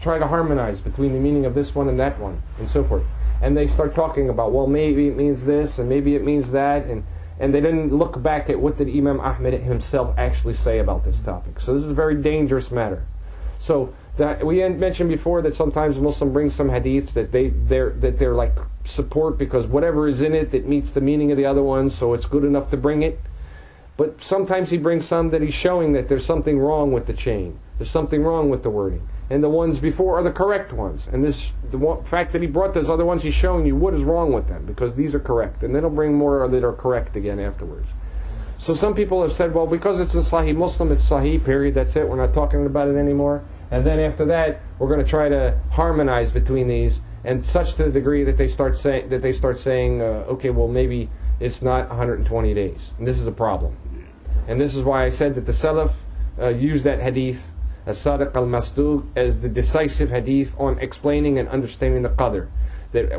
try to harmonize between the meaning of this one and that one, and so forth. And they start talking about, well, maybe it means this, and maybe it means that, and they didn't look back at what did Imam Ahmed himself actually say about this topic. So this is a very dangerous matter. So that we mentioned before that sometimes Muslim brings some hadiths that they're like support because whatever is in it that meets the meaning of the other ones, so it's good enough to bring it. But sometimes he brings some that he's showing that there's something wrong with the chain, there's something wrong with the wording, and the ones before are the correct ones. And fact that he brought those other ones, he's showing you what is wrong with them because these are correct, and then he'll bring more that are correct again afterwards. So some people have said, well, because it's a Sahih Muslim, it's Sahih, period, that's it, we're not talking about it anymore. And then after that, we're going to try to harmonize between these, and such to the degree that they start saying, okay, well, maybe it's not 120 days. And this is a problem. And this is why I said that the Salaf use that hadith, as-Sadiq al-Masduq, as the decisive hadith on explaining and understanding the Qadr. That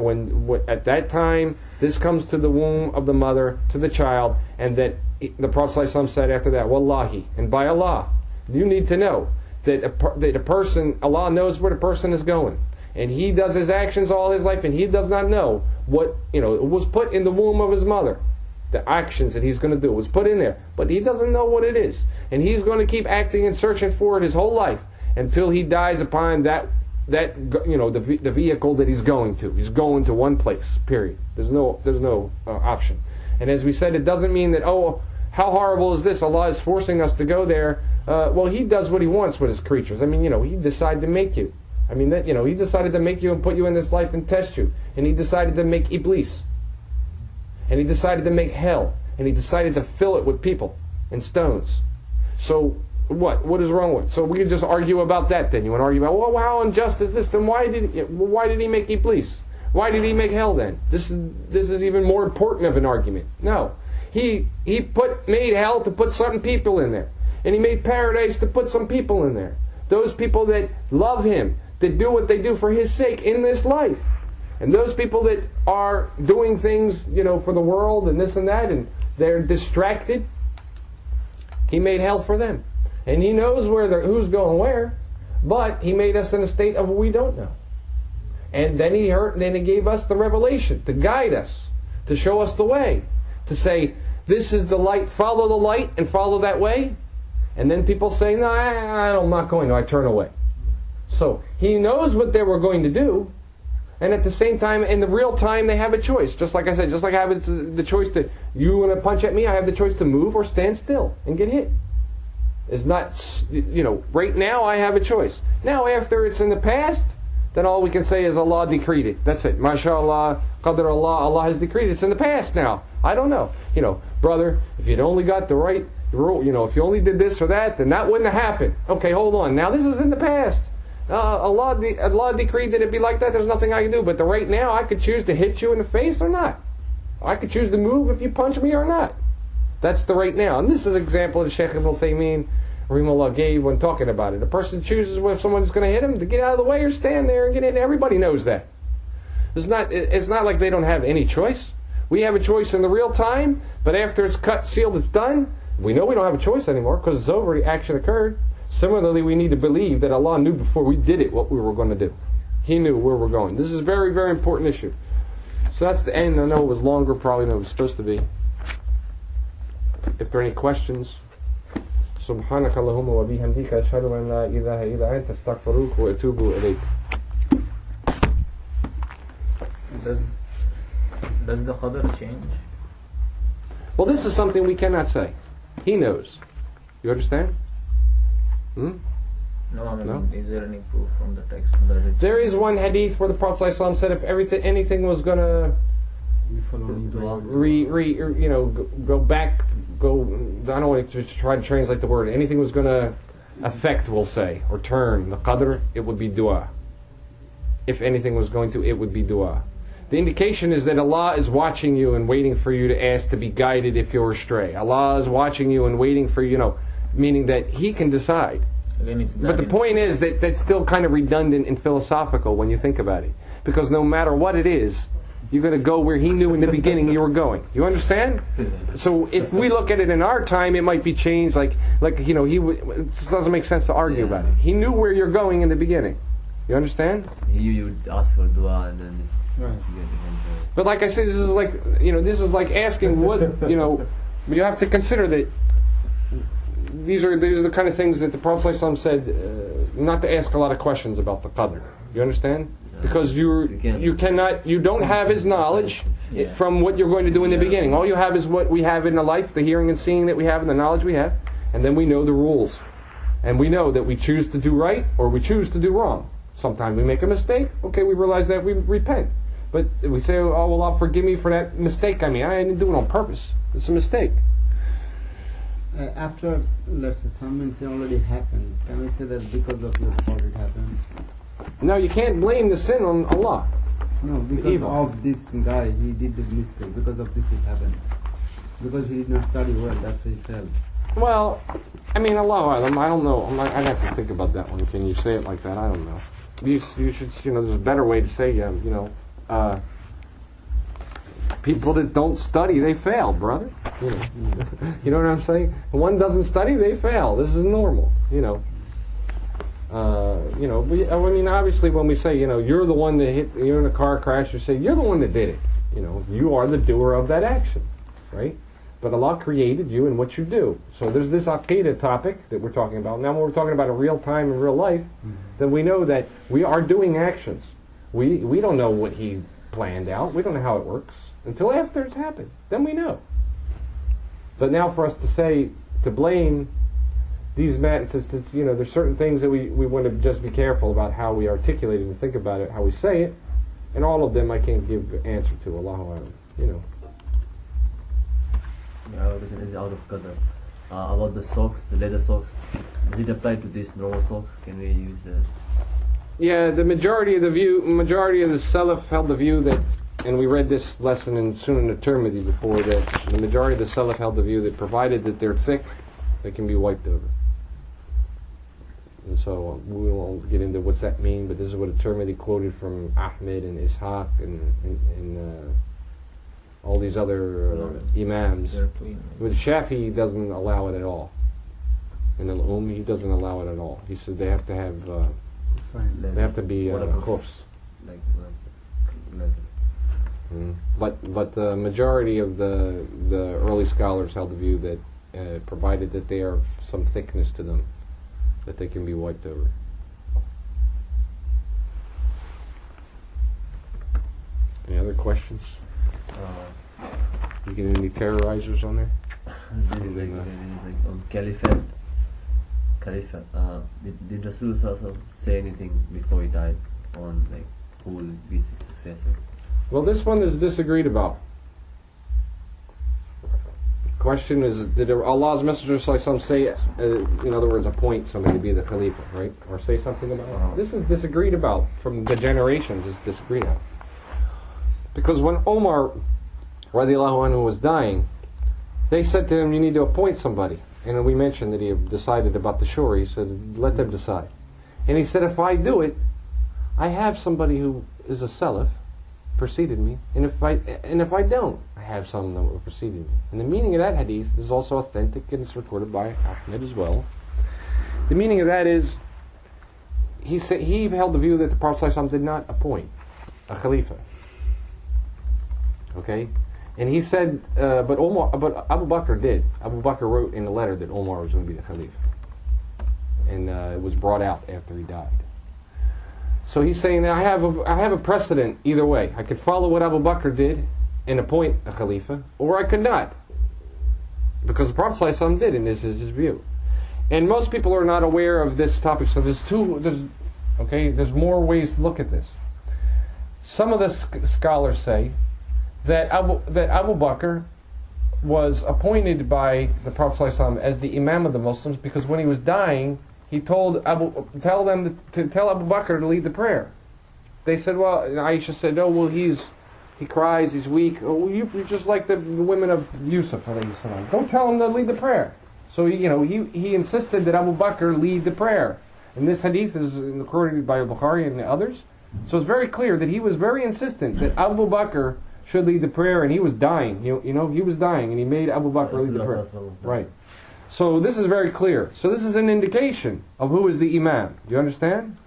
at that time, this comes to the womb of the mother, to the child, and that the Prophet ﷺ said after that, Wallahi, and by Allah, you need to know that a person, Allah knows where the person is going. And he does his actions all his life, and he does not know what, was put in the womb of his mother. The actions that he's going to do was put in there, but he doesn't know what it is. And he's going to keep acting and searching for it his whole life until he dies upon the vehicle that he's going to. He's going to one place, period. There's no option. And as we said, it doesn't mean that, how horrible is this? Allah is forcing us to go there. Well, He does what He wants with His creatures. I mean, He decided to make you. I mean, He decided to make you and put you in this life and test you. And He decided to make Iblis. And He decided to make hell. And He decided to fill it with people and stones. So, what is wrong with it? So we can just argue about that then. You want to argue about, well, how unjust is this? Then why did He make Iblis? Why did He make hell then? This is even more important of an argument. No. He made hell to put certain people in there. And He made paradise to put some people in there. Those people that love Him, that do what they do for His sake in this life. And those people that are doing things, for the world and this and that, and they're distracted, He made hell for them. And He knows who's going where, but He made us in a state of we don't know. And then He gave us the revelation to guide us, to show us the way, to say, this is the light, follow the light and follow that way. And then people say, no, I'm not going to, I turn away. So He knows what they were going to do, and at the same time, in the real time, they have a choice. Just like I said, just like I have the choice to, you want to punch at me, I have the choice to move or stand still and get hit. It's not, right now I have a choice. Now after it's in the past, then all we can say is Allah decreed it. That's it. MashaAllah, Qadr Allah, Allah has decreed it. It's in the past now. I don't know. Brother, if you'd only got the right rule, if you only did this or that, then that wouldn't have happened. Okay, hold on. Now this is in the past. Allah decreed that it'd be like that. There's nothing I can do. But right now, I could choose to hit you in the face or not. I could choose to move if you punch me or not. That's the right now. And this is an example that Shaykh Ibn Uthaymeen Rahimahullah gave when talking about it. A person chooses if someone's going to hit him to get out of the way or stand there and get in. Everybody knows that. It's not like they don't have any choice. We have a choice in the real time, but after it's cut, sealed, it's done, we know we don't have a choice anymore because it's over, the action occurred. Similarly, we need to believe that Allah knew before we did it what we were going to do. He knew where we're going. This is a very, very important issue. So that's the end. I know it was longer probably than it was supposed to be. If there are any questions, سبحانك اللهم وبحمدك أشهد أن لا إله إلا أنت أستغفرك وأتوب إليك. Does the qadr change? Well, this is something we cannot say. He knows. You understand? No, I mean, No? is there any proof from the text that it There is one hadith where the Prophet ﷺ said if anything was going to We follow only dua. go back, I don't want to try to translate the word. Anything was going to affect, we'll say, or turn the qadr, it would be dua. If anything was going to, it would be dua. The indication is that Allah is watching you and waiting for you to ask to be guided if you're astray. Allah is watching you and waiting for meaning that He can decide. again it's But the point is that that's still kind of redundant and philosophical when you think about it. Because no matter what it is, you're going to go where He knew in the beginning you were going. You understand? So if we look at it in our time, it might be changed. It doesn't make sense to argue about it. He knew where you're going in the beginning. You understand? You would ask for dua and then this. Right. But like I said, this is like asking what But you have to consider that these are the kind of things that the Prophet ﷺ said not to ask a lot of questions about the qadr. You understand? Because you don't have His knowledge from what you're going to do in the beginning. All you have is what we have in the life, the hearing and seeing that we have, and the knowledge we have, and then we know the rules, and we know that we choose to do right or we choose to do wrong. Sometimes we make a mistake. Okay, we realize that, we repent. But we say, oh, well, Allah forgive me for that mistake. I didn't do it on purpose. It's a mistake. After, let's say, something already happened, can we say that because of your fault it happened? No, you can't blame the sin on Allah. No, because of this guy, he did the mistake. Because of this it happened. Because he did not study well, that's why he fell. Well, Allah Alam, I don't know. I'd have to think about that one. Can you say it like that? I don't know. You should, there's a better way to say, people that don't study, they fail, brother. You know what I'm saying? When one doesn't study, they fail. This is normal. Obviously, when we say, you're the one that you're in a car crash, you say you're the one that did it. You are the doer of that action, right? But Allah created you and what you do. So there's this aqidah topic that we're talking about. Now when we're talking about in real time and real life, then we know that we are doing actions. We don't know what He planned out. We don't know how it works until after it's happened. Then we know. But now for us to say, to blame these matters, there's certain things that we want to just be careful about how we articulate it and think about it, how we say it. And all of them I can't give an answer to. Allahu Alam. This is out of qadr. About the socks, the leather socks, does it apply to these normal socks? Can we use that? Yeah, the majority of the Salaf held the view that, and we read this lesson in Sunan at-Tirmidhi before, that the majority of the Salaf held the view that provided that they're thick, they can be wiped over. And so we won't get into what's that mean, but this is what at-Tirmidhi quoted from Ahmed and Ishaq and all these other imams. But Shafi doesn't allow it at all. And he doesn't allow it at all. He said they have to have they have to be khufs. Like leather. But the majority of the early scholars held the view that provided that they are some thickness to them, that they can be wiped over. Any other questions? You get any terrorizers on there? This is like on Caliphate. Did Rasul say anything before he died on who will be his successor? Well, this one is disagreed about. Question is, did Allah's Messenger say, in other words, appoint somebody to be the Khalifa, right? Or say something about it? This is disagreed about from the generations. It's disagreed about. Because when Omar radiallahu anhu was dying, they said to him, you need to appoint somebody. And we mentioned that he had decided about the shura. He said, let them decide. And he said, if I do it, I have somebody who is a Salaf, preceded me, and if I don't, I have some that will preceded me. And the meaning of that hadith is also authentic, and it's recorded by Ahmed as well. The meaning of that is, he held the view that the Prophet ﷺ did not appoint a Khalifa. Okay? And he said, but Abu Bakr did. Abu Bakr wrote in a letter that Omar was going to be the Khalifa. And it was brought out after he died. So he's saying that I have a precedent either way. I could follow what Abu Bakr did and appoint a Khalifa, or I could not. Because the Prophet ﷺ did, and this is his view. And most people are not aware of this topic, so there's more ways to look at this. Some of the scholars say that Abu Bakr was appointed by the Prophet ﷺ as the Imam of the Muslims because when he was dying, he told tell Abu Bakr to lead the prayer. They said, well, and Aisha said, no, well, he cries, he's weak. Oh, you're just like the women of Yusuf. Don't tell him to lead the prayer. So he insisted that Abu Bakr lead the prayer. And this hadith is recorded by Bukhari and others. So it's very clear that he was very insistent that Abu Bakr should lead the prayer, and he was dying. He was dying, and he made Abu Bakr lead the prayer. Right. So this is very clear. So this is an indication of who is the Imam. Do you understand?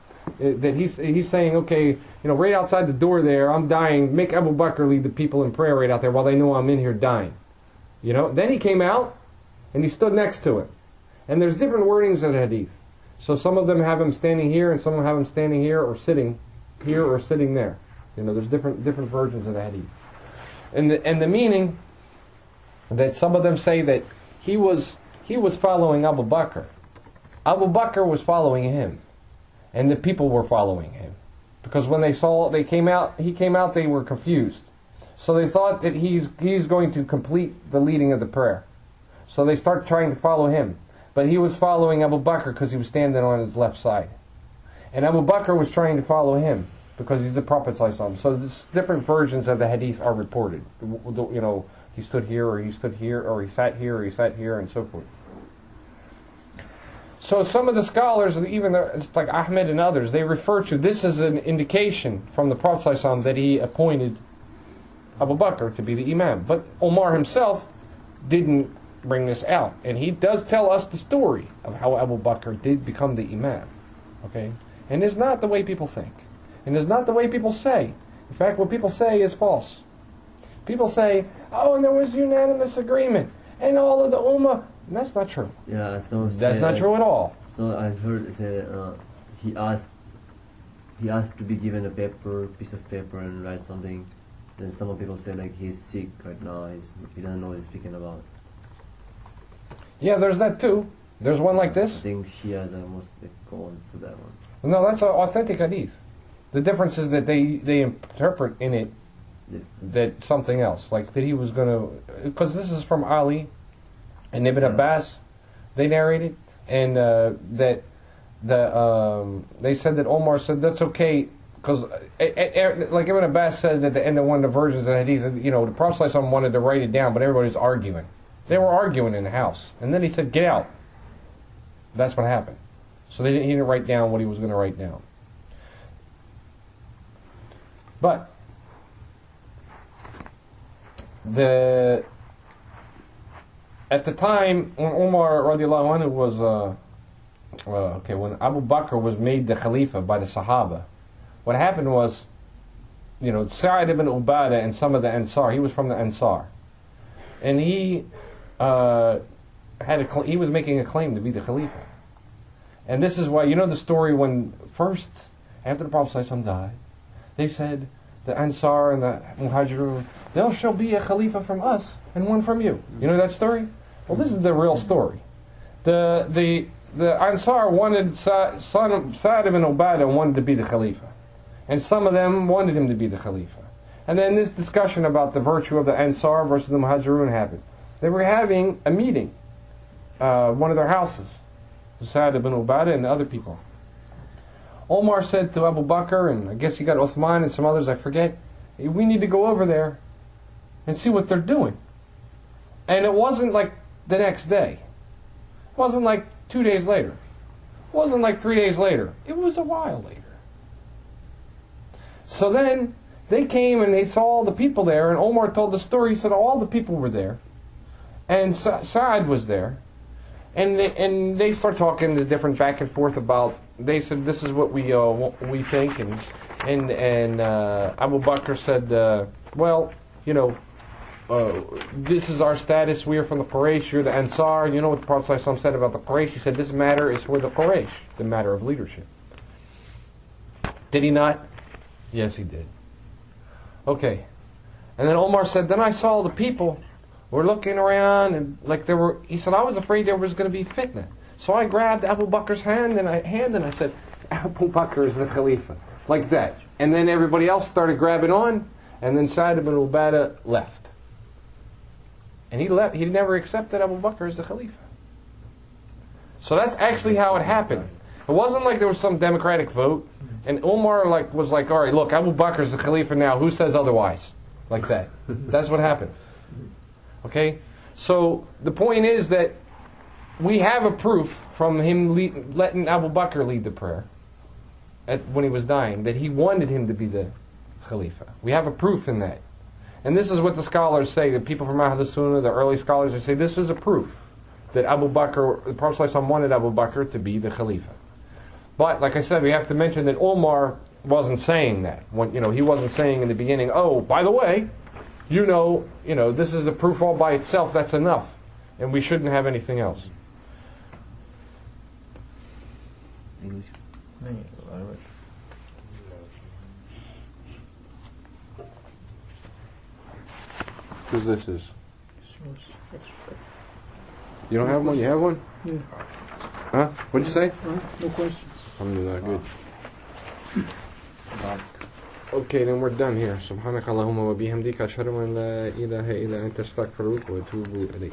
That he's saying, okay, right outside the door there, I'm dying. Make Abu Bakr lead the people in prayer right out there while they know I'm in here dying. Then he came out and he stood next to it. And there's different wordings in the hadith. So some of them have him standing here, and some of them have him standing here or sitting here or sitting there. There's different versions of the hadith. And the meaning that some of them say that he was following Abu Bakr. Abu Bakr was following him. And the people were following him. Because when he came out, they were confused. So they thought that he's going to complete the leading of the prayer. So they start trying to follow him. But he was following Abu Bakr because he was standing on his left side. And Abu Bakr was trying to follow him because he's the Prophet ﷺ. So different versions of the hadith are reported. He stood here, or he stood here, or he sat here, or he sat here, and so forth. So some of the scholars, even it's like Ahmed and others, they refer to this as an indication from the Prophet ﷺ that he appointed Abu Bakr to be the Imam. But Omar himself didn't bring this out. And he does tell us the story of how Abu Bakr did become the Imam. Okay? And it's not the way people think. And it's not the way people say. In fact, what people say is false. People say, and there was unanimous agreement, and all of the Ummah. And that's not true. Yeah, that's not true at all. So I've heard he asked to be given a piece of paper and write something. Then some people say he's sick right now. He doesn't know what he's speaking about. Yeah, there's that too. There's one like this. I think Shias are most go on to that one. No, that's an authentic hadith. The difference is that they interpret in it that something else, like that he was going to, because this is from Ali and Ibn Abbas, they narrated, and that they said that Omar said that's okay, because like Ibn Abbas said at the end of one of the versions of the hadith, the Prophet ﷺ wanted to write it down, but everybody was arguing. They were arguing in the house, and then he said, "Get out." That's what happened. So he didn't write down what he was going to write down. But at the time when Umar radiallahu anhu was when Abu Bakr was made the Khalifa by the Sahaba, what happened was, Sa'id ibn Ubadah and some of the Ansar, he was from the Ansar, and he he was making a claim to be the Khalifa. And this is why, the story when first, after the Prophet ﷺ died, they said, the Ansar and the Muhajirun, there shall be a Khalifa from us and one from you. You know that story? Well, this is the real story. The Ansar wanted Sa'd ibn Ubadah wanted to be the Khalifa. And some of them wanted him to be the Khalifa. And then this discussion about the virtue of the Ansar versus the Muhajirun happened. They were having a meeting, one of their houses, Sa'd ibn Ubadah and the other people. Omar said to Abu Bakr, and I guess he got Uthman and some others, I forget, we need to go over there and see what they're doing. And it wasn't like the next day. It wasn't like 2 days later. It wasn't like 3 days later. It was a while later. So then they came and they saw all the people there, and Omar told the story. He said all the people were there. And Sa'ad was there. And they start talking the different back and forth about. They said this is what we think, and Abu Bakr said, well, you know, this is our status. We are from the Quraysh. You're the Ansar. You know what the Prophet ﷺ said about the Quraysh? He said this matter is for the Quraysh, the matter of leadership. Did he not? Yes, he did. Okay. And then Omar said, then I saw the people were looking around and like there were. He said, I was afraid there was going to be fitna. So I grabbed Abu Bakr's hand and I said, Abu Bakr is the Khalifa, like that. And then everybody else started grabbing on, and then Sa'd ibn Ubadah left. And he left. He never accepted Abu Bakr as the Khalifa. So that's actually how it happened. It wasn't like there was some democratic vote, and Omar was like, all right, look, Abu Bakr is the Khalifa now. Who says otherwise? Like that. That's what happened. Okay? So the point is that we have a proof from him letting Abu Bakr lead the prayer when he was dying, that he wanted him to be the Khalifa. We have a proof in that. And this is what the scholars say, the people from Ahl Sunnah, the early scholars, they say this is a proof that Abu Bakr, the Prophet ﷺ wanted Abu Bakr to be the Khalifa. But, like I said, we have to mention that Omar wasn't saying that. He wasn't saying in the beginning, oh, by the way, this is a proof all by itself, that's enough. And we shouldn't have anything else. English. Who's this is? You don't have one? You have one? Yeah. Huh? What'd you say? No questions. Alhamdulillah, good. Okay, then we're done here. Subhanakallahumma wa bihamdika ashhadu an la ilaha illa anta astaghfiruka wa atubu ilayk.